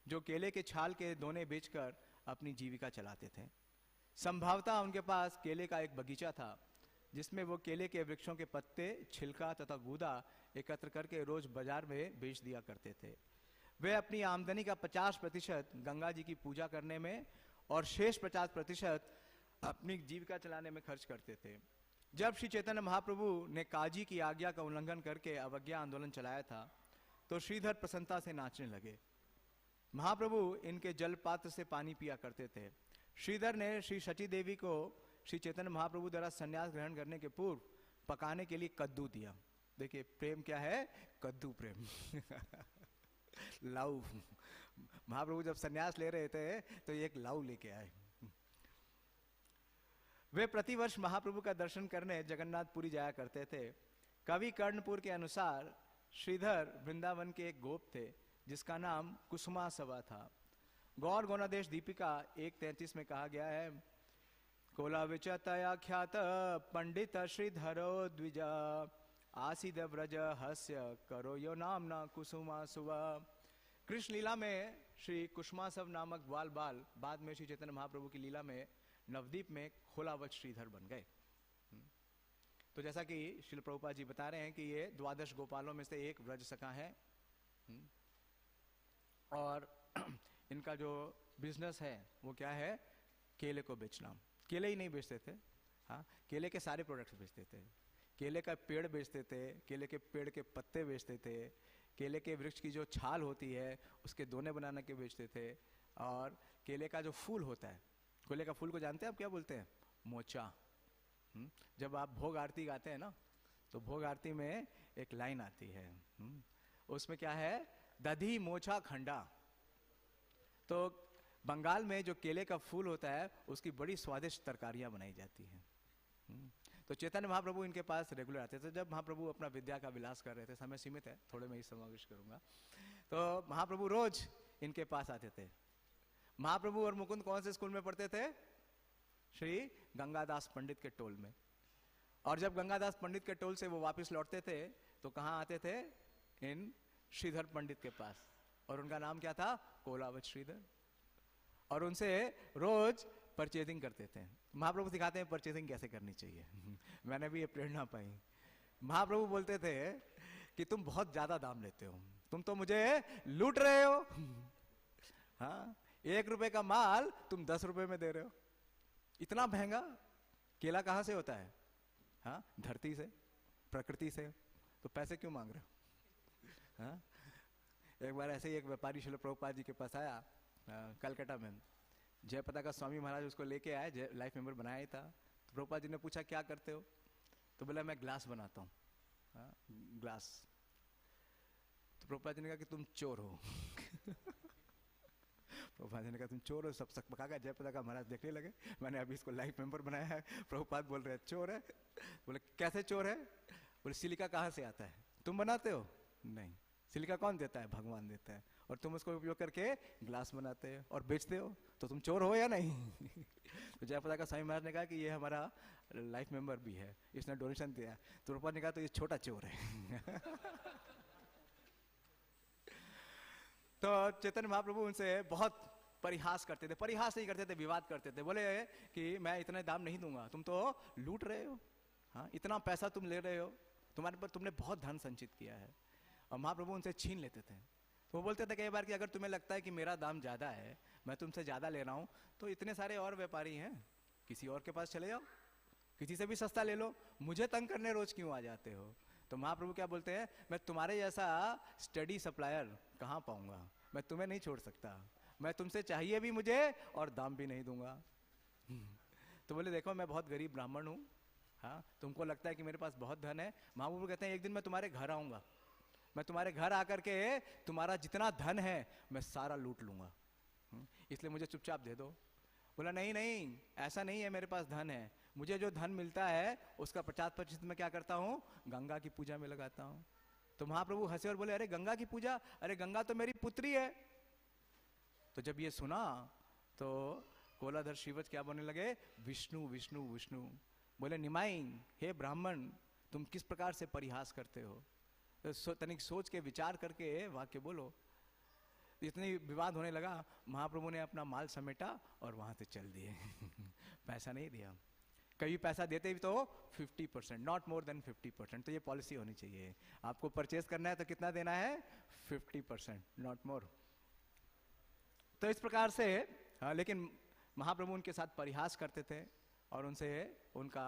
जो केले के छाल के दोने बेचकर अपनी जीविका चलाते थे। संभवतः उनके पास केले का एक बगीचा था जिसमें वो केले के वृक्षों के पत्ते, छिलका तथा गूदा एकत्र करके रोज बाजार में बेच दिया करते थे। वे अपनी आमदनी का 50% गंगा जी की पूजा करने में और शेष 50% अपनी जीविका चलाने में खर्च करते थे। जब श्री चैतन्य महाप्रभु ने काजी की आज्ञा का उल्लंघन करके अवज्ञा आंदोलन चलाया था तो श्रीधर प्रसन्नता से नाचने लगे। महाप्रभु इनके जलपात्र से पानी पिया करते थे। श्रीधर ने श्री शची देवी को श्री चैतन्य महाप्रभु द्वारा संन्यास ग्रहण करने के पूर्व पकाने के लिए कद्दू दिया। देखिए प्रेम क्या है, कद्दू प्रेम। लाऊ। महाप्रभु जब संन्यास ले रहे थे तो एक लाऊ लेके आए। वे प्रतिवर्ष महाप्रभु का दर्शन करने जगन्नाथपुरी जाया करते थे। कवि कर्णपुर के अनुसार श्रीधर वृंदावन के एक गोप थे जिसका नाम कुसुमासवा था। गौर गौनादेश दीपिका 1:33 में कहा गया है, कोला विचतया ख्यात पंडित श्रीधरो द्विजा आसीद व्रज हस्य करो यो नामना कुसुमासुवा। कृष्ण लीला में श्री कुसुमासव नामक ग्वाल बाल बाद में श्री चैतन्य महाप्रभु की लीला में नवदीप में खोलावत श्रीधर बन गए। तो जैसा कि श्रील प्रभुपाद जी बता रहे हैं कि ये 12 गोपालों में से एक व्रज सखा है और इनका जो बिजनेस है वो क्या है, केले को बेचना। केले ही नहीं बेचते थे, हाँ, केले के सारे प्रोडक्ट्स बेचते थे। केले का पेड़ बेचते थे, केले के पेड़ के पत्ते बेचते थे, केले के वृक्ष की जो छाल होती है उसके दोने बनाने के बेचते थे, और केले का जो फूल होता है, केले का फूल को जानते हैं आप क्या बोलते हैं, मोचा। जब आप भोग आरती गाते हैं ना तो भोग आरती में एक लाइन आती है, उसमें क्या है, दधी मोचा खंडा। तो बंगाल में जो केले का फूल होता है उसकी बड़ी स्वादिष्ट तरकारियां बनाई जाती हैं। तो चैतन्य महाप्रभु इनके पास रेगुलर आते थे। जब महाप्रभु अपना विद्या का विलास कर रहे थे, समय सीमित है, थोड़े में ही समावेश करूंगा, तो महाप्रभु रोज इनके पास आते थे। महाप्रभु और मुकुंद कौन से स्कूल में पढ़ते थे, श्री गंगादास पंडित के टोल में। और जब गंगादास पंडित के टोल से वो वापस लौटते थे तो कहाँ आते थे, इन श्रीधर पंडित के पास, और उनका नाम क्या था, कोलावत श्रीधर। और उनसे रोज परचेजिंग करते थे। महाप्रभु सिखाते हैं परचेजिंग कैसे करनी चाहिए। मैंने भी ये प्रेरणा पाई। महाप्रभु बोलते थे कि तुम बहुत ज्यादा दाम लेते हो, तुम तो मुझे लूट रहे हो। हाँ, 1 रुपए का माल तुम 10 रुपए में दे रहे हो, इतना महंगा केला कहाँ से होता है, हाँ, धरती से, प्रकृति से, तो पैसे क्यों मांग रहे हो। हाँ? एक बार ऐसे ही एक व्यापारी श्रील प्रभुपाद जी के पास आया कलकत्ता में। जयपताका स्वामी महाराज उसको लेके आए, लाइफ मेंबर बनाया ही था। तो प्रभुपाद जी ने पूछा क्या करते हो, तो बोला मैं ग्लास बनाता हूँ, ग्लास। तो प्रभुपाद जी ने कहा कि तुम चोर हो। प्रभुपाद जी ने कहा तुम चोर हो, सब सक पकागा। जयपताका महाराज देखने लगे, मैंने अभी इसको लाइफ मेंबर बनाया है, प्रभुपाद बोल रहे हैं चोर है। बोले कैसे चोर है, बोले सिलिका कहाँ से आता है, तुम बनाते हो, नहीं, सिलिका कौन देता है, भगवान देता है, और तुम उसको उपयोग करके ग्लास बनाते हो और बेचते हो, तो तुम चोर हो या नहीं। तो जयपताका स्वामी महाराज ने कहा कि ये हमारा लाइफ मेंबर भी है, इसने डोनेशन दिया। तो प्रभुपाद ने कहा तो ये छोटा चोर है। तो चैतन्य महाप्रभु उनसे बहुत परिहास करते थे, परिहास नहीं करते थे, विवाद करते थे। बोले कि मैं इतने दाम नहीं दूंगा, तुम तो लूट रहे हो, हाँ, इतना पैसा तुम ले रहे हो, तुम्हारे पर तुमने बहुत धन संचित किया है। और महाप्रभु उनसे छीन लेते थे। तो वो बोलते थे कई बार कि अगर तुम्हें लगता है कि मेरा दाम ज्यादा है, मैं तुमसे ज्यादा ले रहा हूँ, तो इतने सारे और व्यापारी हैं, किसी और के पास चले जाओ, किसी से भी सस्ता ले लो, मुझे तंग करने रोज क्यों आ जाते हो। तो महाप्रभु क्या बोलते हैं, मैं तुम्हारे जैसा स्टडी सप्लायर कहाँ पाऊंगा, मैं तुम्हें नहीं छोड़ सकता, मैं तुमसे चाहिए भी मुझे और दाम भी नहीं दूंगा। तो बोले देखो मैं बहुत गरीब ब्राह्मण हूँ, हाँ, तुमको लगता है कि मेरे पास बहुत धन है। महाप्रभु कहते हैं एक दिन मैं तुम्हारे घर आऊंगा, मैं तुम्हारे घर आकर के तुम्हारा जितना धन है मैं सारा लूट लूंगा, इसलिए मुझे चुपचाप दे दो। बोला नहीं नहीं, ऐसा नहीं है, मेरे पास धन है, मुझे जो धन मिलता है उसका 50% मैं क्या करता हूँ, गंगा की पूजा में लगाता हूँ। तो महाप्रभु हंसे और बोले अरे गंगा की पूजा, अरे गंगा तो मेरी पुत्री है। तो जब ये सुना तो कोलाधर श्रीवत्स क्या बोलने लगे, विष्णु विष्णु विष्णु। बोले निमाई, हे ब्राह्मण, तुम किस प्रकार से परिहास करते हो? तो तनिक सोच के विचार करके वाक्य बोलो। इतनी विवाद होने लगा, महाप्रभु ने अपना माल समेटा और वहां से चल दिए। पैसा नहीं दिया। कभी पैसा देते भी तो 50%, नॉट मोर देन 50%। तो ये पॉलिसी होनी चाहिए, आपको परचेज करना है तो कितना देना है? 50%, नॉट मोर। तो इस प्रकार से लेकिन महाप्रभु उनके साथ परिहास करते थे और उनसे उनका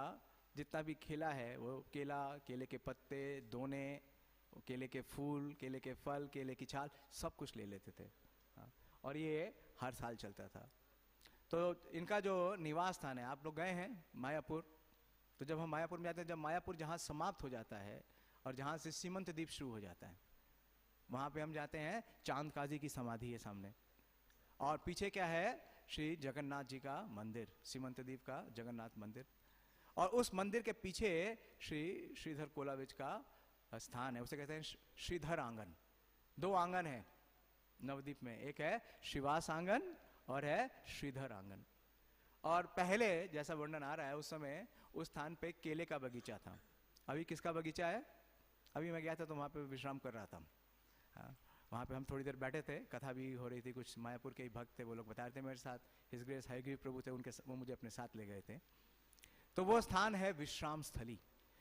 जितना भी केला है, वो केला, केले के पत्ते, दोने, केले के फूल, केले के फल, केले की छाल, सब कुछ ले लेते थे। और ये हर साल चलता था। तो इनका जो निवास स्थान है, आप लोग गए हैं मायापुर? तो जब हम मायापुर में जाते हैं, जब मायापुर जहाँ समाप्त हो जाता है और जहाँ से सीमंत द्वीप शुरू हो जाता है, वहाँ पे हम जाते हैं। चांद काजी की समाधि है सामने, और पीछे क्या है? श्री जगन्नाथ जी का मंदिर, सीमंत द्वीप का जगन्नाथ मंदिर। और उस मंदिर के पीछे श्री श्रीधर कोलाविच का स्थान है, उसे कहते हैं श्रीधर आंगन। 2 आंगन है नवद्वीप में, एक है शिवास आंगन और है श्रीधर आंगन। और पहले जैसा वर्णन आ रहा है, उस समय उस स्थान पे केले का बगीचा था। अभी किसका बगीचा है? अभी मैं गया था तो वहाँ पे विश्राम कर रहा था। हाँ, वहाँ पे हम थोड़ी देर बैठे थे, कथा भी हो रही थी। कुछ मायापुर के ही भक्त थे, वो लोग बता रहे थे मेरे साथ। हिज ग्रेस हयग्रीव प्रभु थे, वो मुझे अपने साथ ले गए थे। तो वो स्थान है विश्राम स्थली।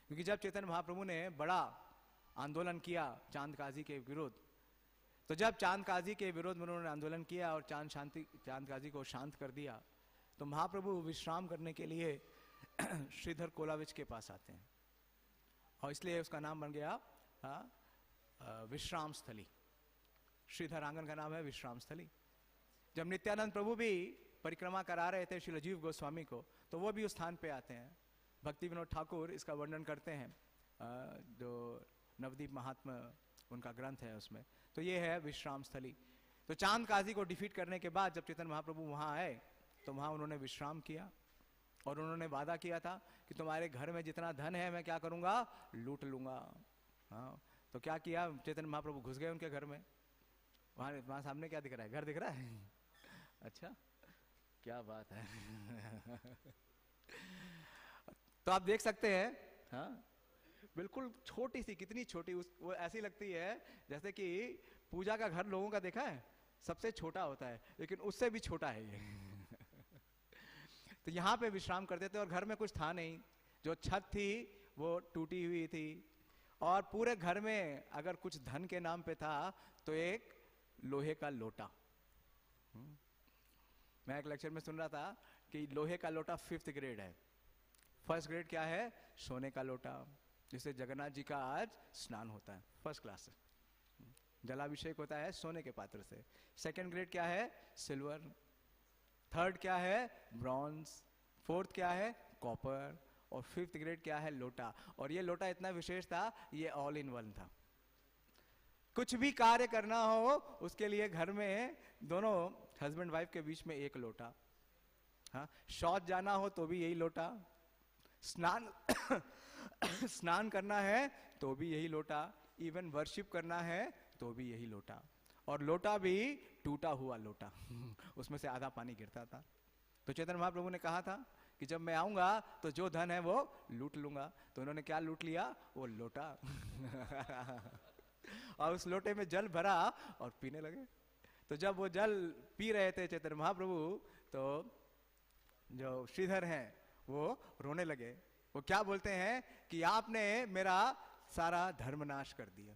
क्योंकि जब चैतन्य महाप्रभु ने बड़ा आंदोलन किया चांद काजी के विरुद्ध, तो जब चांद काजी के विरोध में उन्होंने आंदोलन किया और चांद काजी को शांत कर दिया, तो महाप्रभु विश्राम करने के लिए श्रीधर कोलाविच के पास आते हैं, और इसलिए उसका नाम बन गया विश्राम स्थली। श्रीधर आंगन का नाम है विश्राम स्थली। जब नित्यानंद प्रभु भी परिक्रमा करा रहे थे श्री राजीव गोस्वामी को, तो वो भी उस स्थान पे आते हैं। भक्ति विनोद ठाकुर इसका वर्णन करते हैं, जो नवदीप महात्मा उनका ग्रंथ है उसमें। तो ये है विश्राम स्थली। तो चांद काजी को डिफीट करने के बाद जब चैतन्य महाप्रभु वहां आए, तो वहां उन्होंने विश्राम किया और उन्होंने वादा किया था कि तुम्हारे घर में जितना धन है मैं क्या करूंगा? लूट लूंगा। हाँ, तो क्या किया? चैतन्य महाप्रभु घुस गए उनके घर में। वहां सामने क्या दिख रहा है? घर दिख रहा है? अच्छा, क्या बात है। तो आप देख सकते हैं, हाँ, बिल्कुल छोटी सी, कितनी छोटी, वो ऐसी लगती है जैसे कि पूजा का घर लोगों का देखा है, सबसे छोटा होता है, लेकिन उससे भी छोटा है ये। तो यहाँ पे विश्राम करते थे और घर में कुछ था नहीं। जो छत थी वो टूटी हुई थी, और पूरे घर में अगर कुछ धन के नाम पे था तो एक लोहे का लोटा। मैं एक लेक्चर में सुन रहा था कि लोहे का लोटा 5th ग्रेड है। 1st ग्रेड क्या है? सोने का लोटा, जिससे जगन्नाथ जी का आज स्नान होता है, 1st क्लास से। जलाभिषेक होता है सोने के पात्र से। 2nd ग्रेड क्या है? सिल्वर। 3rd क्या है? ब्रॉन्ज। 4th क्या है? कॉपर। और 5th ग्रेड क्या है? लोटा। और ये लोटा इतना विशेष था, ये ऑल इन वन था। कुछ भी कार्य करना हो उसके लिए घर में दोनों हस्बैंड वाइफ के बीच में एक लोटा। हाँ, शौच जाना हो तो भी यही लोटा, स्नान स्नान करना है तो भी यही लोटा, इवन वर्शिप करना है तो भी यही लोटा। और लोटा भी टूटा हुआ लोटा, उसमें से आधा पानी गिरता था। तो चैतन्य महाप्रभु ने कहा था कि जब मैं आऊंगा तो जो धन है वो लूट लूंगा। तो उन्होंने क्या लूट लिया? वो लोटा। और उस लोटे में जल भरा और पीने लगे। तो जब वो जल पी रहे थे चैतन्य महाप्रभु, तो जो श्रीधर हैं वो रोने लगे। वो क्या बोलते हैं कि आपने मेरा सारा धर्म नाश कर दिया,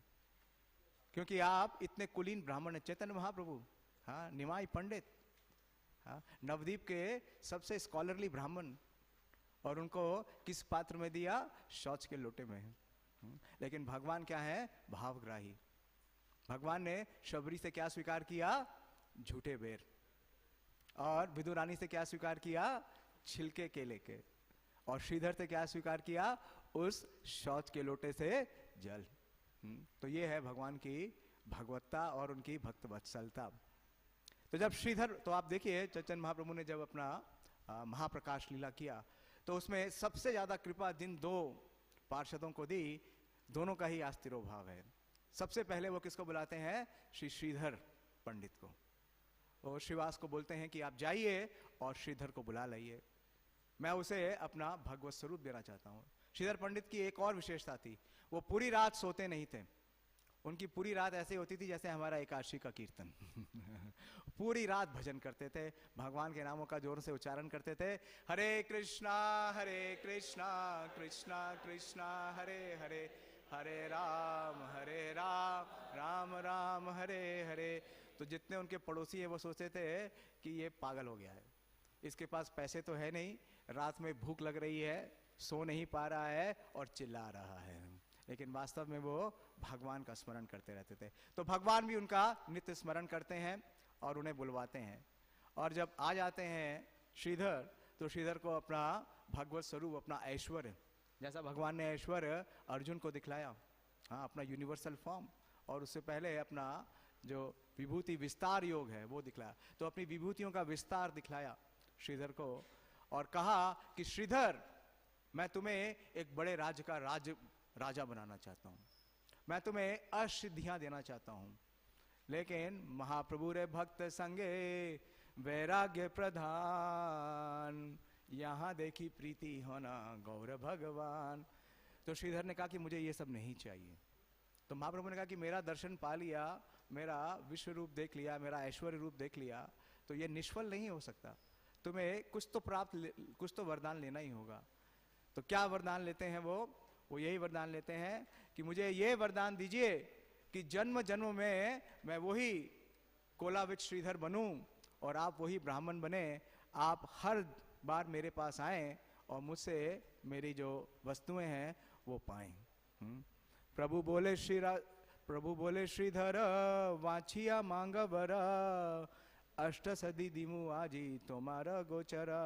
क्योंकि आप इतने कुलीन ब्राह्मण हैं। चैतन्य महाप्रभु, हाँ, निमाई पंडित, हाँ, नवद्वीप के सबसे स्कॉलरली ब्राह्मण, और उनको किस पात्र में दिया? शौच के लोटे में। लेकिन भगवान क्या है? भावग्राही। भगवान ने शबरी से क्या स्वीकार किया? झूठे बेर। और विदुरानी से क्या स्वीकार किया? छिलके केले के। और श्रीधर से क्या स्वीकार किया? उस शौच के लोटे से जल। तो ये है भगवान की भगवत्ता और उनकी भक्त वत्सलता। तो जब श्रीधर, तो आप देखिए चैतन्य महाप्रभु ने जब अपना महाप्रकाश लीला किया, तो उसमें सबसे ज्यादा कृपा जिन 2 पार्षदों को दी, दोनों का ही आस्तिरोभाव है। सबसे पहले वो किसको बुलाते हैं? श्री श्रीधर पंडित को। और श्रीवास को बोलते हैं कि आप जाइए और श्रीधर को बुला लाइए, मैं उसे अपना भगवत स्वरूप देना चाहता हूँ। श्रीधर पंडित की एक और विशेषता थी, वो पूरी रात सोते नहीं थे। उनकी पूरी रात ऐसे होती थी जैसे हमारा एकादशी का कीर्तन पूरी रात भजन करते थे, भगवान के नामों का जोर से उच्चारण करते थे। हरे कृष्णा कृष्णा कृष्णा हरे हरे, हरे राम राम राम हरे हरे। तो जितने उनके पड़ोसी हैं वो सोचते थे कि ये पागल हो गया है, इसके पास पैसे तो है नहीं, रात में भूख लग रही है, सो नहीं पा रहा है और चिल्ला रहा है, लेकिन वास्तव में वो भगवान का स्मरण करते रहते थे। तो भगवान भी उनका नित्य स्मरण करते हैं और उन्हें बुलवाते हैं। और जब आ जाते हैं श्रीधर, तो श्रीधर को अपना भगवत स्वरूप, अपना ऐश्वर्य, जैसा भगवान ने ऐश्वर्य अर्जुन को दिखलाया, हाँ, अपना यूनिवर्सल फॉर्म, और उससे पहले अपना जो विभूति विस्तार योग है वो दिखलाया। तो अपनी विभूतियों का विस्तार दिखलाया श्रीधर को और कहा कि श्रीधर, मैं तुम्हें एक बड़े राज्य का राजा बनाना चाहता हूँ, मैं तुम्हें असिद्धियां देना चाहता हूँ, लेकिन महाप्रभु रे भक्त संगे वैराग्य प्रधान, यहाँ देखी प्रीति होना गौर भगवान। तो श्रीधर ने कहा कि मुझे ये सब नहीं चाहिए। तो महाप्रभु ने कहा कि मेरा दर्शन पा लिया, मेरा विश्व रूप देख लिया, मेरा ऐश्वर्य रूप देख लिया, तो ये निष्फल नहीं हो सकता, तुम्हें कुछ तो वरदान लेना ही होगा। तो क्या वरदान लेते हैं वो यही वरदान लेते हैं कि मुझे ये वरदान दीजिए कि जन्म जन्म में मैं वही कोलाविच श्रीधर बनूं और आप वही ब्राह्मण बने, आप हर बार मेरे पास आएं और मुझसे मेरी जो वस्तुएं हैं वो पाएं। प्रभु बोले श्रीधर वाछिया मांग वर, अष्ट सदी दिमु आजी तुम्हारा गोचरा।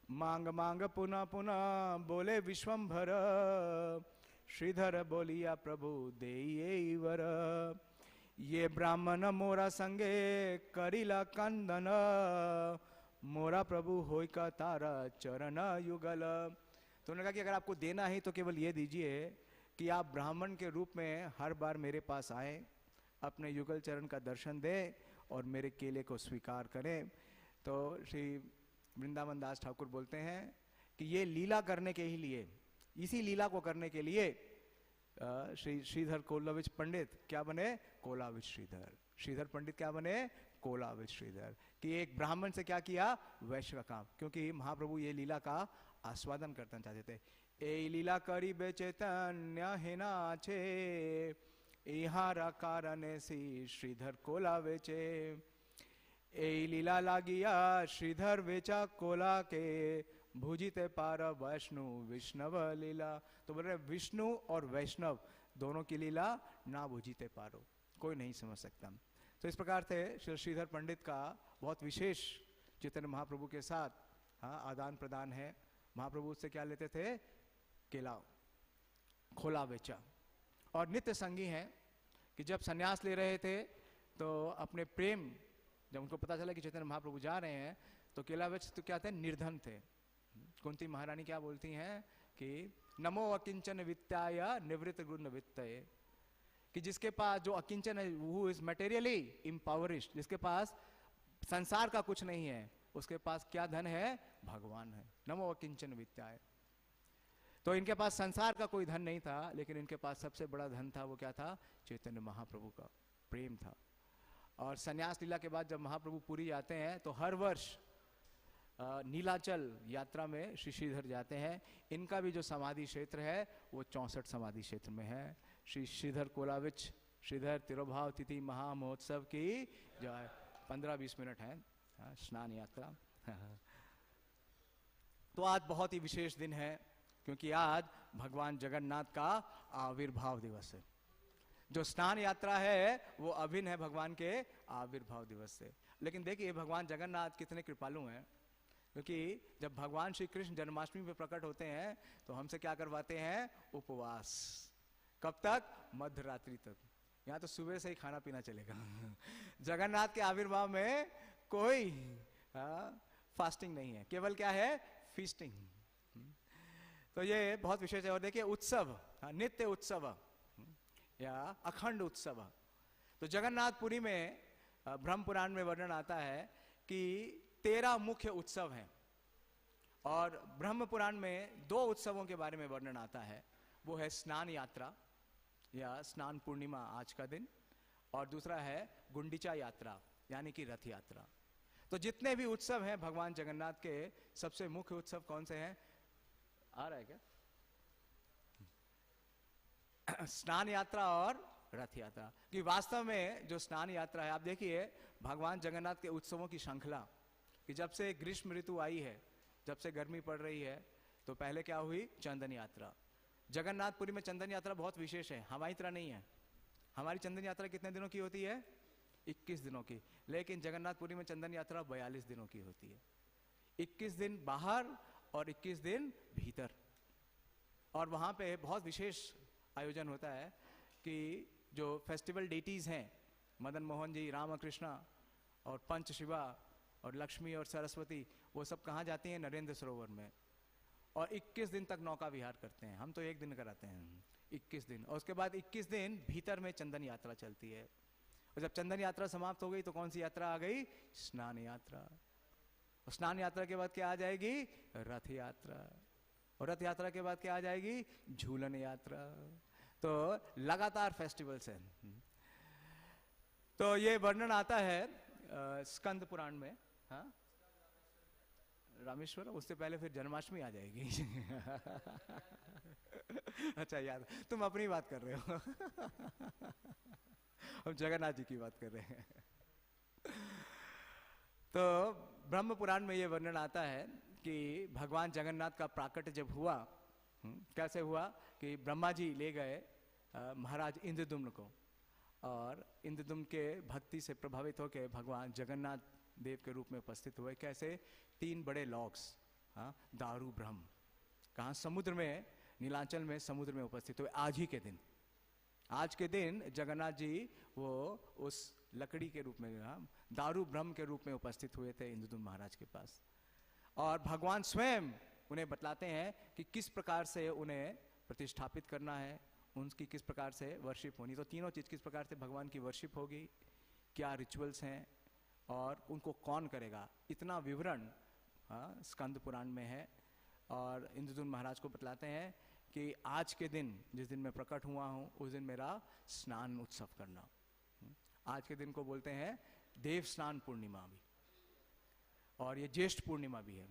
मांग मांग पुनः पुनः बोले विश्वंभर, श्रीधर बोलिया प्रभु देई वर। ये ब्राह्मण मोरा संगे करिला कंदन, मोरा प्रभु होय का तारा चरण युगल। तो उन्होंने कहा कि अगर आपको देना है तो केवल ये दीजिए कि आप ब्राह्मण के रूप में हर बार मेरे पास आए, अपने युगल चरण का दर्शन दें और मेरे केले को स्वीकार करें। तो श्री वृंदावन दास ठाकुर बोलते हैं कि ये लीला करने के ही लिए, इसी लीला को करने के लिए श्रीधर कोलाविच पंडित क्या बने? कोलाविच श्रीधर। श्रीधर पंडित क्या बने? कोलाविच श्रीधर। कि एक ब्राह्मण से क्या किया? वैश्य का काम, क्योंकि महाप्रभु ये लीला का आस्वादन करना चाहते थे। ए लीला करी बेचैतन्य हेना छे, इहारा कारणे सी श्रीधर कोलावेचे। ए लीला लागिया श्रीधर वेचा कोला के, भुजिते पार वैष्णु विष्णव लीला। तो बोल रहे विष्णु और वैष्णव दोनों की लीला ना भुजिते पारो, कोई नहीं समझ सकता। तो इस प्रकार से श्रीधर पंडित का बहुत विशेष चैतन्य महाप्रभु के साथ आदान प्रदान है। महाप्रभु उससे क्या लेते थे? केला, खोला बेचा। और नित्य संगी हैं कि जब सन्यास ले रहे थे तो अपने प्रेम, जब उनको पता चला कि चैतन्य महाप्रभु जा रहे हैं तो केला बेच तो क्या थे? निर्धन थे। कुंती महारानी क्या बोलती हैं कि नमो अकिंचन वित्ताय निवृत्त गुण वित्तये, कि जिसके पास जो अकिंचन है, हु इज मटेरियली इम्पावरिश्ड, जिसके पास संसार का कुछ नहीं है, उसके पास क्या धन है? भगवान है। नमो अकिंचन वित्ताय। तो इनके पास संसार का कोई धन नहीं था, लेकिन इनके पास सबसे बड़ा धन था, वो क्या था? चैतन्य महाप्रभु का प्रेम था। और संन्यास लीला के बाद जब महाप्रभु पुरी जाते हैं तो हर वर्ष नीलाचल यात्रा में श्री श्रीधर जाते हैं। इनका भी जो समाधि क्षेत्र है वो 64 समाधि क्षेत्र में है। श्री श्रीधर कोलाविच श्रीधर तिरुभाव तिथि महामहोत्सव की जो है 15-20 मिनट है स्नान यात्रा। तो आज बहुत ही विशेष दिन है, क्योंकि आज भगवान जगन्नाथ का आविर्भाव दिवस है। जो स्नान यात्रा है वो अभिन्न है भगवान के आविर्भाव दिवस से। लेकिन देखिए भगवान जगन्नाथ कितने कृपालु हैं, क्योंकि जब भगवान श्री कृष्ण जन्माष्टमी पे प्रकट होते हैं तो हमसे क्या करवाते हैं? उपवास। कब तक? मध्य रात्रि तक। यहाँ तो सुबह से ही खाना पीना चलेगा। जगन्नाथ के आविर्भाव में कोई फास्टिंग नहीं है, केवल क्या है? फीस्टिंग। तो ये बहुत विशेष है। और देखिए उत्सव, नित्य उत्सव या अखंड उत्सव। तो जगन्नाथपुरी में ब्रह्म पुराण में वर्णन आता है कि 13 मुख्य उत्सव हैं और ब्रह्म पुराण में 2 उत्सवों के बारे में वर्णन आता है। वो है स्नान यात्रा या स्नान पूर्णिमा आज का दिन, और दूसरा है गुंडीचा यात्रा यानी कि रथ यात्रा। तो जितने भी उत्सव हैं भगवान जगन्नाथ के, सबसे मुख्य उत्सव कौन से हैं? आ रहा है क्या? स्नान यात्रा और रथ यात्रा। कि वास्तव में जो स्नान यात्रा है, आप देखिए भगवान जगन्नाथ के उत्सवों की श्रृंखला, कि जब से ग्रीष्म ऋतु आई है, जब से गर्मी पड़ रही है, तो पहले क्या हुई? चंदन यात्रा। जगन्नाथपुरी में चंदन यात्रा बहुत विशेष है, हमारी तरह नहीं है। हमारी चंदन यात्रा कितने दिनों की होती है? 21 दिनों की। लेकिन जगन्नाथपुरी में चंदन यात्रा 42 दिनों की होती है। 21 दिन बाहर और 21 दिन भीतर। और वहाँ पे बहुत विशेष आयोजन होता है कि जो फेस्टिवल डेटीज हैं, मदन मोहन जी, रामकृष्णा और पंच शिवा और लक्ष्मी और सरस्वती, वो सब कहाँ जाती हैं? नरेंद्र सरोवर में। और 21 दिन तक नौका विहार करते हैं। हम तो 1 दिन कराते हैं, 21 दिन। और उसके बाद 21 दिन भीतर में चंदन यात्रा चलती है। और जब चंदन यात्रा समाप्त हो गई तो कौन सी यात्रा आ गई? स्नान यात्रा। और स्नान यात्रा के बाद क्या आ जाएगी? रथ यात्रा। और रथ यात्रा के बाद क्या आ जाएगी? झूलन यात्रा। तो लगातार फेस्टिवल्स हैं। तो ये वर्णन आता है स्कंद पुराण में। हाँ, रामेश्वर, उससे पहले फिर जन्माष्टमी आ जाएगी। अच्छा याद, तुम अपनी बात कर रहे हो। हम जगन्नाथ जी की बात कर रहे हैं। तो ब्रह्म पुराण में ये वर्णन आता है कि भगवान जगन्नाथ का प्राकट्य जब हुआ, कैसे हुआ कि ब्रह्मा जी ले गए महाराज इंद्रदुम्न को, और इंद्रदुम्न के भक्ति से प्रभावित होकर भगवान जगन्नाथ देव के रूप में उपस्थित हुए। कैसे? 3 बड़े लॉक्स, दारू ब्रह्म, कहाँ? समुद्र में, नीलांचल में समुद्र में उपस्थित हुए। आज ही के दिन, आज के दिन जगन्नाथ जी वो उस लकड़ी के रूप में, दारू ब्रह्म के रूप में उपस्थित हुए थे इंद्रदुम्न महाराज के पास। और भगवान स्वयं उन्हें बतलाते हैं कि किस प्रकार से उन्हें प्रतिष्ठापित करना है, उनकी किस प्रकार से वर्शिप होनी। तो तीनों चीज़, किस प्रकार से भगवान की वर्शिप होगी, क्या रिचुअल्स हैं, और उनको कौन करेगा, इतना विवरण स्कंद पुराण में है। और इंद्रदुम्न महाराज को बतलाते हैं कि आज के दिन, जिस दिन मैं प्रकट हुआ हूँ, उस दिन मेरा स्नान उत्सव करना। आज के दिन को बोलते हैं देव स्नान पूर्णिमा भी, और ये ज्येष्ठ पूर्णिमा भी है।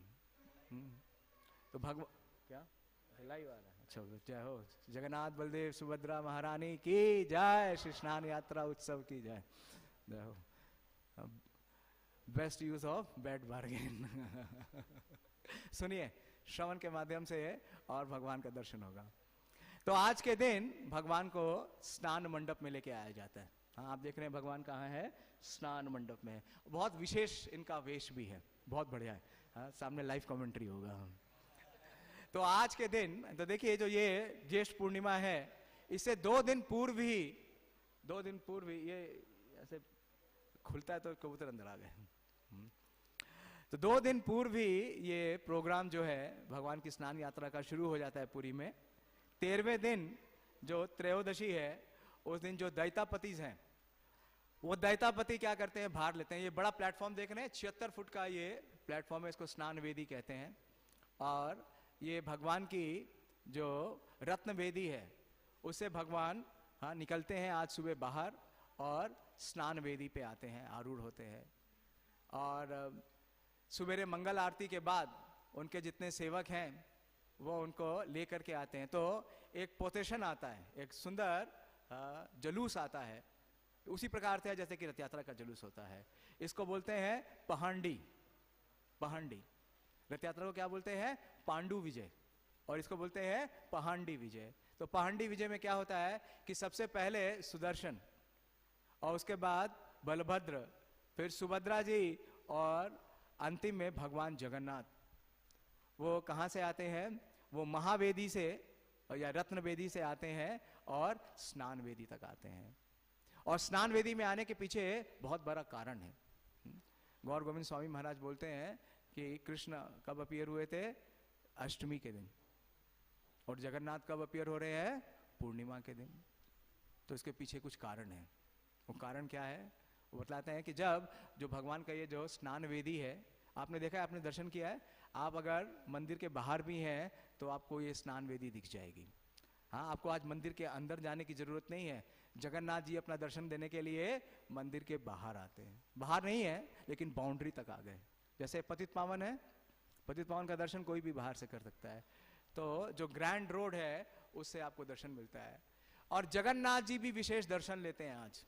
तो भगवान क्या लाइव आ रहा है? अच्छा, जय हो जगन्नाथ बलदेव सुभद्रा महारानी की जय। श्री स्नान यात्रा उत्सव की जय। जय हो। Best use of bad bargain. सुनिए, श्रवण के माध्यम से और भगवान का दर्शन होगा। तो आज के दिन भगवान को स्नान मंडप में लेके आया जाता है। हाँ, आप देख रहे हैं भगवान कहाँ है? स्नान मंडप में। बहुत विशेष इनका वेश भी है, बहुत बढ़िया है। हाँ, सामने लाइव कमेंट्री होगा। तो आज के दिन, तो देखिए जो ये ज्येष्ठ पूर्णिमा है, इससे 2 दिन पूर्व ही, 2 दिन पूर्व ही ये ऐसे खुलता है तो कबूतर अंदर आ गए। तो 2 दिन पूर्व ही ये प्रोग्राम जो है भगवान की स्नान यात्रा का शुरू हो जाता है पुरी में। 13वें दिन जो त्रयोदशी है, उस दिन जो दैतापतिज हैं, वो दैतापति क्या करते हैं? भार लेते हैं। ये बड़ा प्लेटफॉर्म देख रहे हैं, 76 फुट का ये प्लेटफॉर्म है, इसको स्नान वेदी कहते हैं। और ये भगवान की जो रत्न वेदी है, उससे भगवान निकलते हैं आज सुबह बाहर और स्नान वेदी पे आते हैं, आरूढ़ होते हैं। और सुबेरे मंगल आरती के बाद उनके जितने सेवक हैं वो उनको लेकर के आते हैं। तो एक प्रोसेशन आता है, एक सुंदर जुलूस आता है, उसी प्रकार से जैसे कि रथ यात्रा का जुलूस होता है। इसको बोलते हैं पहांडी। पहांडी रथ यात्रा को क्या बोलते हैं? पांडु विजय। और इसको बोलते हैं पहांडी विजय। तो पहांडी विजय में क्या होता है कि सबसे पहले सुदर्शन, और उसके बाद बलभद्र, फिर सुभद्रा जी, और अंतिम में भगवान जगन्नाथ। वो कहाँ से आते हैं? वो महावेदी से या रत्न वेदी से आते हैं और स्नान वेदी तक आते हैं। और स्नान वेदी में आने के पीछे बहुत बड़ा कारण है। गौर गोविंद स्वामी महाराज बोलते हैं कि कृष्ण कब अपीयर हुए थे? अष्टमी के दिन। और जगन्नाथ कब अपीयर हो रहे हैं? पूर्णिमा के दिन। तो इसके पीछे कुछ कारण है। वो कारण क्या है? वो बतलाते हैं कि जब जो भगवान का ये जो स्नान वेदी है, आपने देखा है, आपने दर्शन किया है, आप अगर मंदिर के बाहर भी हैं तो आपको ये स्नान वेदी दिख जाएगी। हाँ, आपको आज मंदिर के अंदर जाने की जरूरत नहीं है। जगन्नाथ जी अपना दर्शन देने के लिए मंदिर के बाहर आते हैं, बाहर नहीं है लेकिन बाउंड्री तक आ गए। जैसे पतित पावन है, पतित पावन का दर्शन कोई भी बाहर से कर सकता है, तो जो ग्रैंड रोड है उससे आपको दर्शन मिलता है। और जगन्नाथ जी भी विशेष दर्शन लेते हैं आज।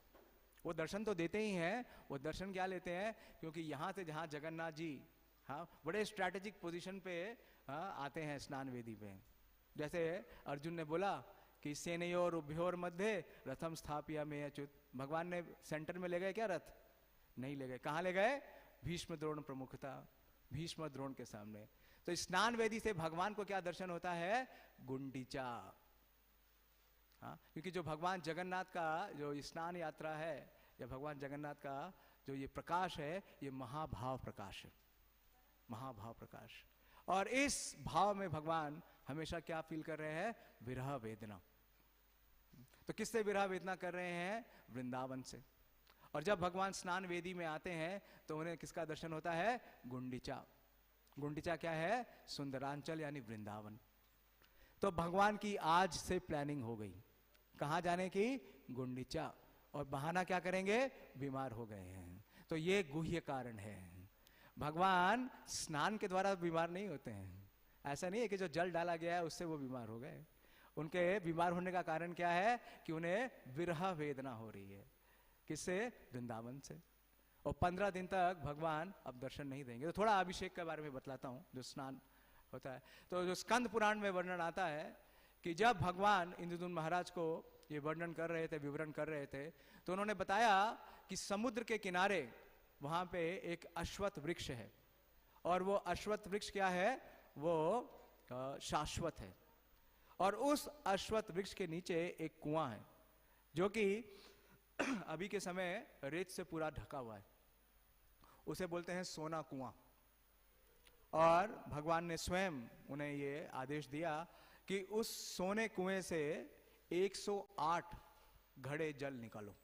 वो दर्शन तो देते ही हैं, वो दर्शन क्या लेते हैं, क्योंकि यहाँ से जहाँ जगन्नाथ जी हाँ बड़े स्ट्रैटेजिक पोजीशन पे आते हैं स्नान वेदी पे। जैसे अर्जुन ने बोला कि सेनयोर उभयोर मध्य रथम स्थापिया में अच्युत, भगवान ने सेंटर में ले गए क्या रथ? नहीं ले गए। कहाँ ले गए? भीष्म द्रोण प्रमुखता, भीष्म द्रोण के सामने। तो स्नान वेदी से भगवान को क्या दर्शन होता है? गुंडीचा। हाँ, क्योंकि जो भगवान जगन्नाथ का जो स्नान यात्रा है या भगवान जगन्नाथ का जो ये प्रकाश है, ये महाभाव प्रकाश है, महाभाव प्रकाश। और इस भाव में भगवान हमेशा क्या फील कर रहे हैं? विरह वेदना। तो किससे विरह वेदना कर रहे हैं? वृंदावन से। और जब भगवान स्नान वेदी में आते हैं तो उन्हें किसका दर्शन होता है? गुंडीचा। गुंडीचा क्या है? सुंदरांचल यानी वृंदावन। तो भगवान की आज से प्लानिंग हो गई, कहां जाने की? गुंडीचा। और बहाना क्या करेंगे? बीमार हो गए हैं। तो ये गुह्य कारण है। भगवान स्नान के द्वारा बीमार नहीं होते हैं। ऐसा नहीं है कि जो जल डाला गया है उससे वो बीमार हो गए। उनके बीमार होने का कारण क्या है? कि उन्हें विरह वेदना हो रही है। किससे? वृंदावन से। और 15 दिन तक भगवान अब दर्शन नहीं देंगे। तो थोड़ा अभिषेक के बारे में बतलाता हूं, जो स्नान होता है। तो जो स्कंद पुराण में वर्णन आता है कि जब भगवान इंद्रद्युम्न महाराज को ये वर्णन कर रहे थे, विवरण कर रहे थे, तो उन्होंने बताया कि समुद्र के किनारे वहां पे एक अश्वत्थ वृक्ष है। और वो अश्वत्थ वृक्ष क्या है? वो शाश्वत है। और उस अश्वत्थ वृक्ष के नीचे एक कुआं है जो कि अभी के समय रेत से पूरा ढका हुआ है। उसे बोलते हैं सोना कुआं। और भगवान ने स्वयं उन्हें ये आदेश दिया कि उस सोने कुएं से 108 घड़े जल निकालो।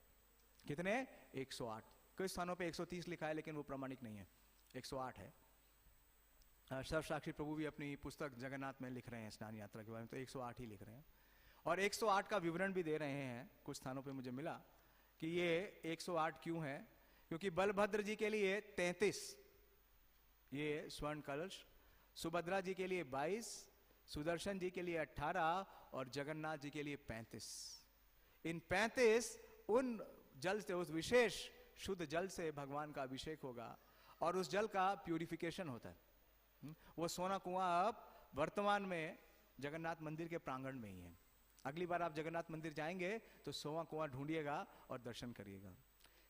कितने? 108। कुछ स्थानों पे 130 लिखा है लेकिन वो प्रमाणिक नहीं है, 108 है। सर्वसाक्षी प्रभु भी अपनी पुस्तक जगन्नाथ में लिख रहे हैं स्नान यात्रा के बारे में, तो 108 ही लिख रहे हैं। और 108 का विवरण भी दे रहे हैं। कुछ स्थानों पे मुझे मिला कि ये 108 क्यों है, क्योंकि बलभद्र जी के लिए 33 ये स्वर्ण कलश, सुभद्रा जी के लिए 22, सुदर्शन जी के लिए 18 और जगन्नाथ जी के लिए 35। इन 35 उन जल से, उस विशेष शुद्ध जल से भगवान का अभिषेक होगा और उस जल का प्यूरिफिकेशन होता है। वो सोना कुआं अब वर्तमान में जगन्नाथ मंदिर के प्रांगण में ही है। अगली बार आप जगन्नाथ मंदिर जाएंगे तो सोना कुआं ढूंढिएगा और दर्शन करिएगा।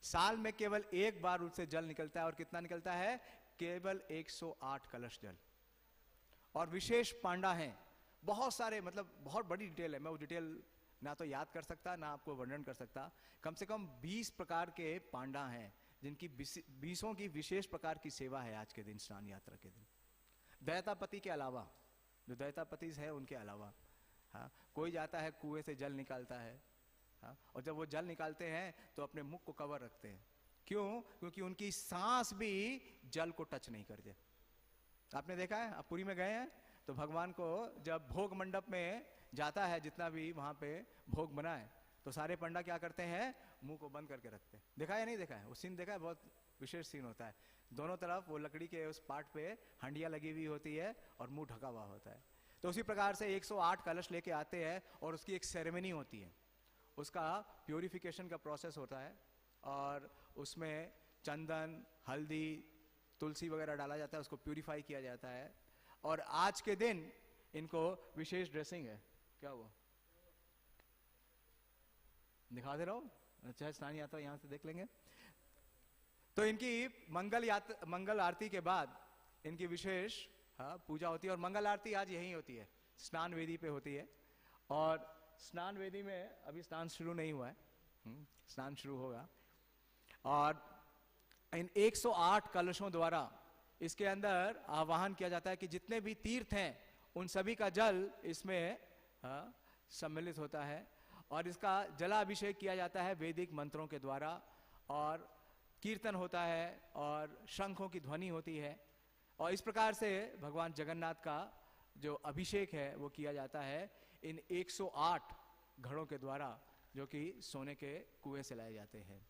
साल में केवल एक बार उससे जल निकलता है। और कितना निकलता है? केवल 108 कलश जल। और विशेष पांडा हैं बहुत सारे, मतलब बहुत बड़ी डिटेल है, मैं वो डिटेल ना तो याद कर सकता ना आपको वर्णन कर सकता। कम से कम 20 प्रकार के पांडा हैं जिनकी 20 की विशेष प्रकार की सेवा है आज के दिन, स्नान यात्रा के दिन। दैतापति के अलावा, जो दैतापति है उनके अलावा, हाँ, कोई जाता है कुएं से जल निकालता है, हाँ, और जब वो जल निकालते हैं तो अपने मुख को कवर रखते हैं। क्यों? क्योंकि उनकी सांस भी जल को टच नहीं करते। आपने देखा है, आप पुरी में गए हैं तो भगवान को जब भोग मंडप में जाता है, जितना भी वहां पे भोग बना है, तो सारे पंडा क्या करते हैं? मुंह को बंद करके रखते हैं। देखा है? नहीं देखा है? वो सीन देखा है? बहुत विशेष सीन होता है। दोनों तरफ वो लकड़ी के उस पार्ट पे हंडिया लगी हुई होती है और मुंह ढका हुआ होता है। तो उसी प्रकार से 108 कलश लेके आते हैं और उसकी एक सेरेमनी होती है, उसका प्योरिफिकेशन का प्रोसेस होता है। और उसमें चंदन, हल्दी, तुलसी वगैरह डाला जाता है, उसको प्यूरिफाई किया जाता है। और आज के दिन इनको विशेष ड्रेसिंग है। क्या हुआ? दिखा दे रहा हूं, अच्छा स्नान यात्रा यहां से देख लेंगे। तो इनकी मंगल आरती के बाद इनकी विशेष पूजा होती है। और मंगल आरती आज यही होती है, स्नान वेदी पे होती है। और स्नान वेदी में अभी स्नान शुरू नहीं हुआ है, स्नान शुरू होगा। और इन 108 कलशों द्वारा इसके अंदर आवाहन किया जाता है कि जितने भी तीर्थ हैं उन सभी का जल इसमें सम्मिलित होता है। और इसका जलाभिषेक किया जाता है वैदिक मंत्रों के द्वारा, और कीर्तन होता है और शंखों की ध्वनि होती है। और इस प्रकार से भगवान जगन्नाथ का जो अभिषेक है वो किया जाता है इन 108 घड़ों के द्वारा, जो कि सोने के कुएं से लाए जाते हैं।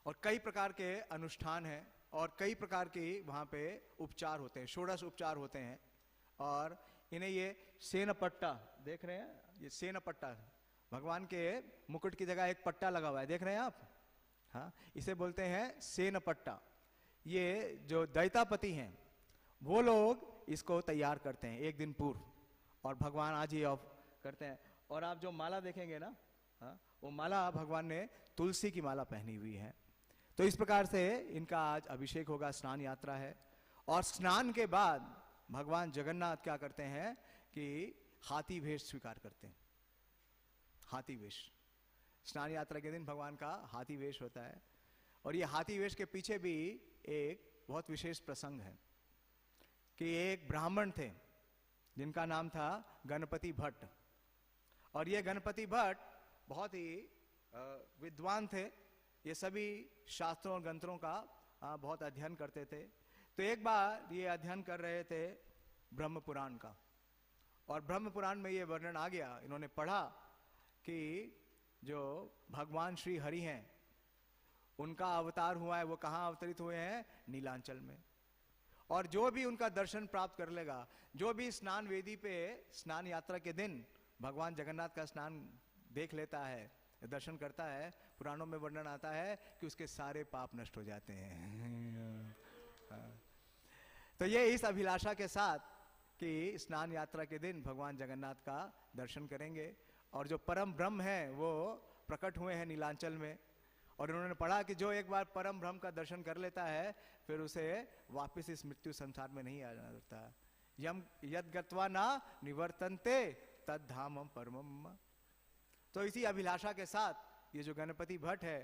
और कई प्रकार के अनुष्ठान हैं और कई प्रकार के वहां पे उपचार होते हैं, षोडश उपचार होते हैं। और इन्हें ये सेनपट्टा देख रहे हैं, ये सेनपट्टा, भगवान के मुकुट की जगह एक पट्टा लगा हुआ है, देख रहे हैं आप? हाँ, इसे बोलते हैं सेनपट्टा। ये जो दैतापति हैं वो लोग इसको तैयार करते हैं एक दिन पूर्व, और भगवान आज ही ऑफ करते हैं। और आप जो माला देखेंगे ना, हाँ, वो माला भगवान ने तुलसी की माला पहनी हुई है। तो इस प्रकार से इनका आज अभिषेक होगा, स्नान यात्रा है। और स्नान के बाद भगवान जगन्नाथ क्या करते हैं कि हाथी वेश स्वीकार करते हैं। हाथी वेश, स्नान यात्रा के दिन भगवान का हाथी वेश होता है। और ये हाथी वेश के पीछे भी एक बहुत विशेष प्रसंग है कि एक ब्राह्मण थे जिनका नाम था गणपति भट्ट। और ये गणपति भट्ट बहुत ही विद्वान थे, ये सभी शास्त्रों और ग्रंथों का बहुत अध्ययन करते थे। तो एक बार ये अध्ययन कर रहे थे ब्रह्म पुराण का, और ब्रह्म पुराण में ये वर्णन आ गया, इन्होंने पढ़ा कि जो भगवान श्री हरि हैं उनका अवतार हुआ है, वो कहाँ अवतरित हुए हैं? नीलांचल में। और जो भी उनका दर्शन प्राप्त कर लेगा, जो भी स्नान वेदी पे स्नान यात्रा के दिन भगवान जगन्नाथ का स्नान देख लेता है, दर्शन करता है, पुराणों में वर्णन आता है कि उसके सारे पाप नष्ट हो जाते हैं। तो ये इस अभिलाषा के साथ कि स्नान यात्रा के दिन भगवान जगन्नाथ का दर्शन करेंगे। और जो परम ब्रह्म है वो प्रकट हुए हैं नीलांचल में, और उन्होंने पढ़ा कि जो एक बार परम ब्रह्म का दर्शन कर लेता है फिर उसे वापस इस मृत्यु संसार में नहीं आना होता। यम यद गत्वा ना निवर्तन्ते तद धामम परमम। तो इसी अभिलाषा के साथ ये जो गणपति भट्ट है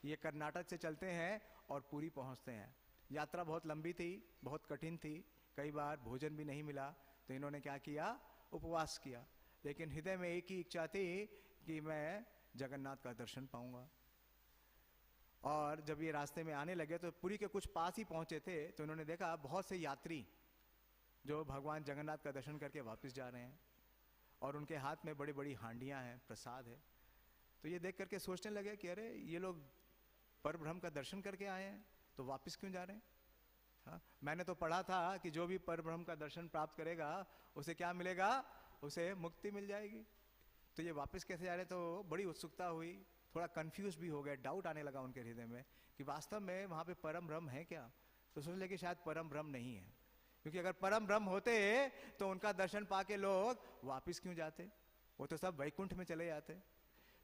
ये कर्नाटक से चलते हैं और पुरी पहुंचते हैं। यात्रा बहुत लंबी थी, बहुत कठिन थी, कई बार भोजन भी नहीं मिला। तो इन्होंने क्या किया? उपवास किया। लेकिन हृदय में एक ही इच्छा थी कि मैं जगन्नाथ का दर्शन पाऊंगा। और जब ये रास्ते में आने लगे तो पुरी के कुछ पास ही पहुंचे थे, तो इन्होंने देखा बहुत से यात्री जो भगवान जगन्नाथ का दर्शन करके वापस जा रहे हैं, और उनके हाथ में बड़ी बड़ी हांडियां हैं, प्रसाद है। तो ये देख करके सोचने लगे कि अरे ये लोग परब्रह्म का दर्शन करके आए हैं तो वापस क्यों जा रहे हैं? हाँ, मैंने तो पढ़ा था कि जो भी परब्रह्म का दर्शन प्राप्त करेगा उसे क्या मिलेगा? उसे मुक्ति मिल जाएगी। तो ये वापस कैसे जा रहे? तो बड़ी उत्सुकता हुई, थोड़ा कंफ्यूज भी हो गए, डाउट आने लगा उनके हृदय में कि वास्तव में वहां पे परम ब्रह्म है क्या? तो सोच ले कि शायद परम ब्रह्म नहीं है, क्योंकि अगर परम ब्रह्म होते तो उनका दर्शन पाके लोग वापस क्यों जाते? वो तो सब वैकुंठ में चले जाते।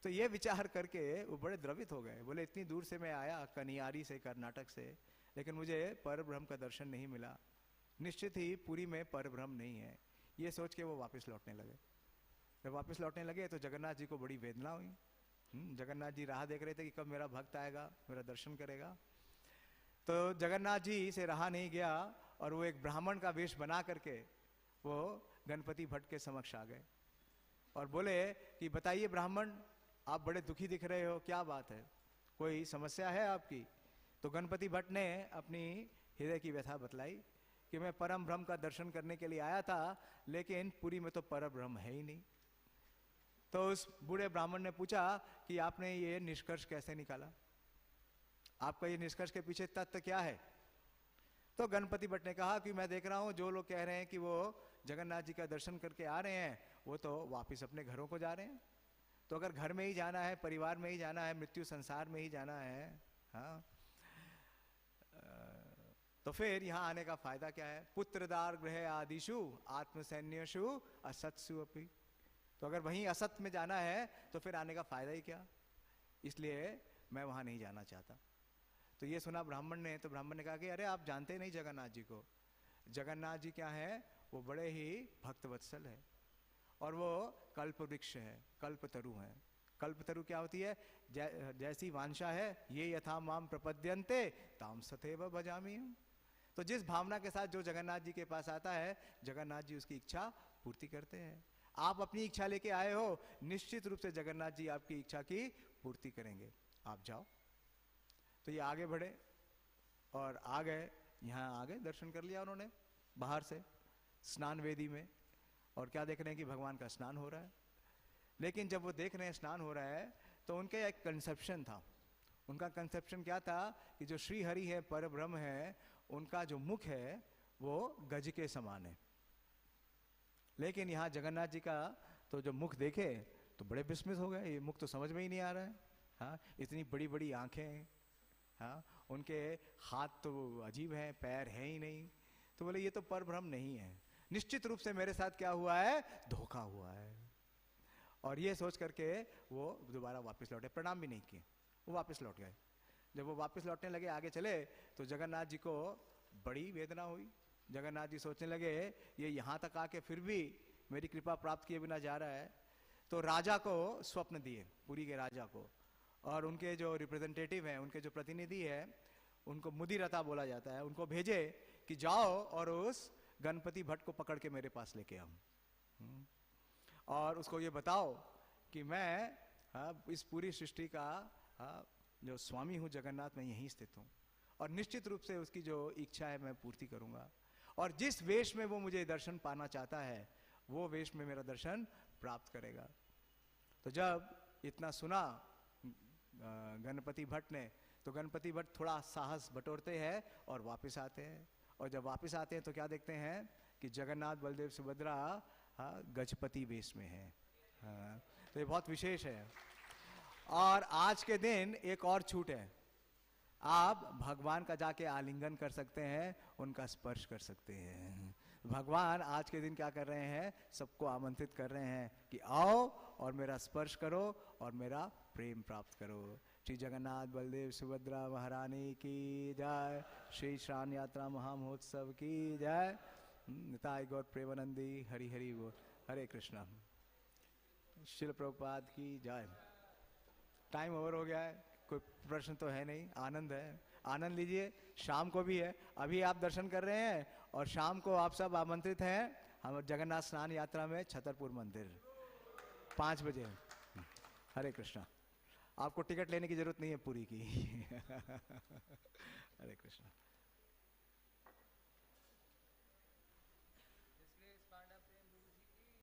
तो ये विचार करके वो बड़े द्रवित हो गए, बोले इतनी दूर से मैं आया कनियारी से, कर्नाटक से, लेकिन मुझे परब्रह्म का दर्शन नहीं मिला, निश्चित ही पुरी में परब्रह्म नहीं है। ये सोच के वो वापस लौटने लगे। जब वापस लौटने लगे तो जगन्नाथ जी को बड़ी वेदना हुई। जगन्नाथ जी राह देख रहे थे कि कब मेरा भक्त आएगा, मेरा दर्शन करेगा। तो जगन्नाथ जी से रहा नहीं गया, और वो एक ब्राह्मण का वेश बना करके वो गणपति भट्ट के समक्ष आ गए और बोले कि बताइए ब्राह्मण, आप बड़े दुखी दिख रहे हो, क्या बात है, कोई समस्या है आपकी? तो गणपति भट्ट ने अपनी हृदय की व्यथा बतलाई कि मैं परम ब्रह्म का दर्शन करने के लिए आया था, लेकिन पुरी में तो परम ब्रह्म है ही नहीं। तो उस बूढ़े ब्राह्मण ने पूछा कि आपने ये निष्कर्ष कैसे निकाला? आपका ये निष्कर्ष के पीछे तथ्य क्या है? तो गणपति भट्ट ने कहा कि मैं देख रहा हूं जो लोग कह रहे हैं कि वो जगन्नाथ जी का दर्शन करके आ रहे हैं, वो तो वापिस अपने घरों को जा रहे हैं। तो अगर घर में ही जाना है, परिवार में ही जाना है, मृत्यु संसार में ही जाना है, हाँ, तो फिर यहाँ आने का फायदा क्या है? पुत्रदार गृह आदिशु आत्मसैन्यशु असत्सु अपि। तो अगर वहीं असत में जाना है तो फिर आने का फायदा ही क्या? इसलिए मैं वहां नहीं जाना चाहता। तो ये सुना ब्राह्मण ने, तो ब्राह्मण ने कहा कि अरे आप जानते नहीं जगन्नाथ जी को। जगन्नाथ जी क्या है? वो बड़े ही भक्तवत्सल है, और वो कल्प वृक्ष है, कल्पतरु है। कल्पतरु क्या होती है? जैसी वांछा है ये यथा माम प्रपद्यन्ते ताम सथैव भजामि। तो जिस भावना के साथ जो जगन्नाथ जी के पास आता है, जगन्नाथ जी उसकी इच्छा पूर्ति करते हैं। आप अपनी इच्छा लेके आए हो, निश्चित रूप से जगन्नाथ जी आपकी इच्छा की पूर्ति करेंगे, आप जाओ। तो ये आगे बढ़े और आ गए यहाँ आ गए, दर्शन कर लिया उन्होंने बाहर से स्नान वेदी में, और क्या देख रहे हैं कि भगवान का स्नान हो रहा है। लेकिन जब वो देख रहे हैं स्नान हो रहा है, तो उनके एक कंसेप्शन था। उनका कंसेप्शन क्या था कि जो श्री हरि है, पर ब्रह्म है, उनका जो मुख है वो गज के समान है। लेकिन यहाँ जगन्नाथ जी का तो जब मुख देखे तो बड़े विस्मित हो गए, ये मुख तो समझ में ही नहीं आ रहा है। हाँ, इतनी बड़ी बड़ी आंखें हैं, हाँ, उनके हाथ तो अजीब हैं, पैर हैं ही नहीं। तो बोले ये तो पर ब्रह्म नहीं है, निश्चित रूप से मेरे साथ क्या हुआ है, धोखा हुआ है। और ये सोच करके वो दोबारा वापस लौटे, प्रणाम भी नहीं किए, वो वापस लौट गए। जब वो वापस लौटने लगे, आगे चले, तो जगन्नाथ जी को बड़ी वेदना हुई। जगन्नाथ जी सोचने लगे ये यहाँ तक आके फिर भी मेरी कृपा प्राप्त किए बिना जा रहा है। तो राजा को स्वप्न दिए, पुरी के राजा को, और उनके जो रिप्रेजेंटेटिव हैं, उनके जो प्रतिनिधि हैं, उनको मुदिरता बोला जाता है, उनको भेजे कि जाओ और उस गणपति भट्ट को पकड़ के मेरे पास लेके आओ, और उसको ये बताओ कि मैं इस पूरी सृष्टि का जो स्वामी हूँ, जगन्नाथ, मैं यहीं स्थित हूँ, और निश्चित रूप से उसकी जो इच्छा है मैं पूर्ति करूँगा, और जिस वेश में वो मुझे दर्शन पाना चाहता है वो वेश में मेरा दर्शन प्राप्त करेगा। तो जब इतना सुना गणपति भट्ट ने, तो गणपति भट्ट थोड़ा साहस बटोरते हैं और वापस आते हैं। और जब वापस आते हैं तो क्या देखते हैं कि जगन्नाथ बलदेव सुभद्रा गजपति वेश में है। तो ये बहुत विशेष है। और आज के दिन एक और छूट है, आप भगवान का जाके आलिंगन कर सकते हैं, उनका स्पर्श कर सकते हैं। भगवान आज के दिन क्या कर रहे हैं, सबको आमंत्रित कर रहे हैं कि आओ और मेरा स्पर्श करो और मेरा प्रेम प्राप्त करो। श्री जगन्नाथ बलदेव सुभद्रा महारानी की जय, श्री श्रावण यात्रा महामहोत्सव की जय, निताई गौर प्रेमानंदी, हरि हरि बोल, हरे कृष्णा, शिल प्रभुपाद की जय। टाइम ओवर हो गया है, कोई प्रश्न तो है नहीं, आनंद है, आनंद लीजिए। शाम को भी है, अभी आप दर्शन कर रहे हैं, और शाम को आप सब आमंत्रित हैं हम जगन्नाथ स्नान यात्रा में छतरपुर मंदिर 5 बजे। हरे कृष्णा। आपको टिकट लेने की जरूरत नहीं है पूरी की। हरे कृष्णा।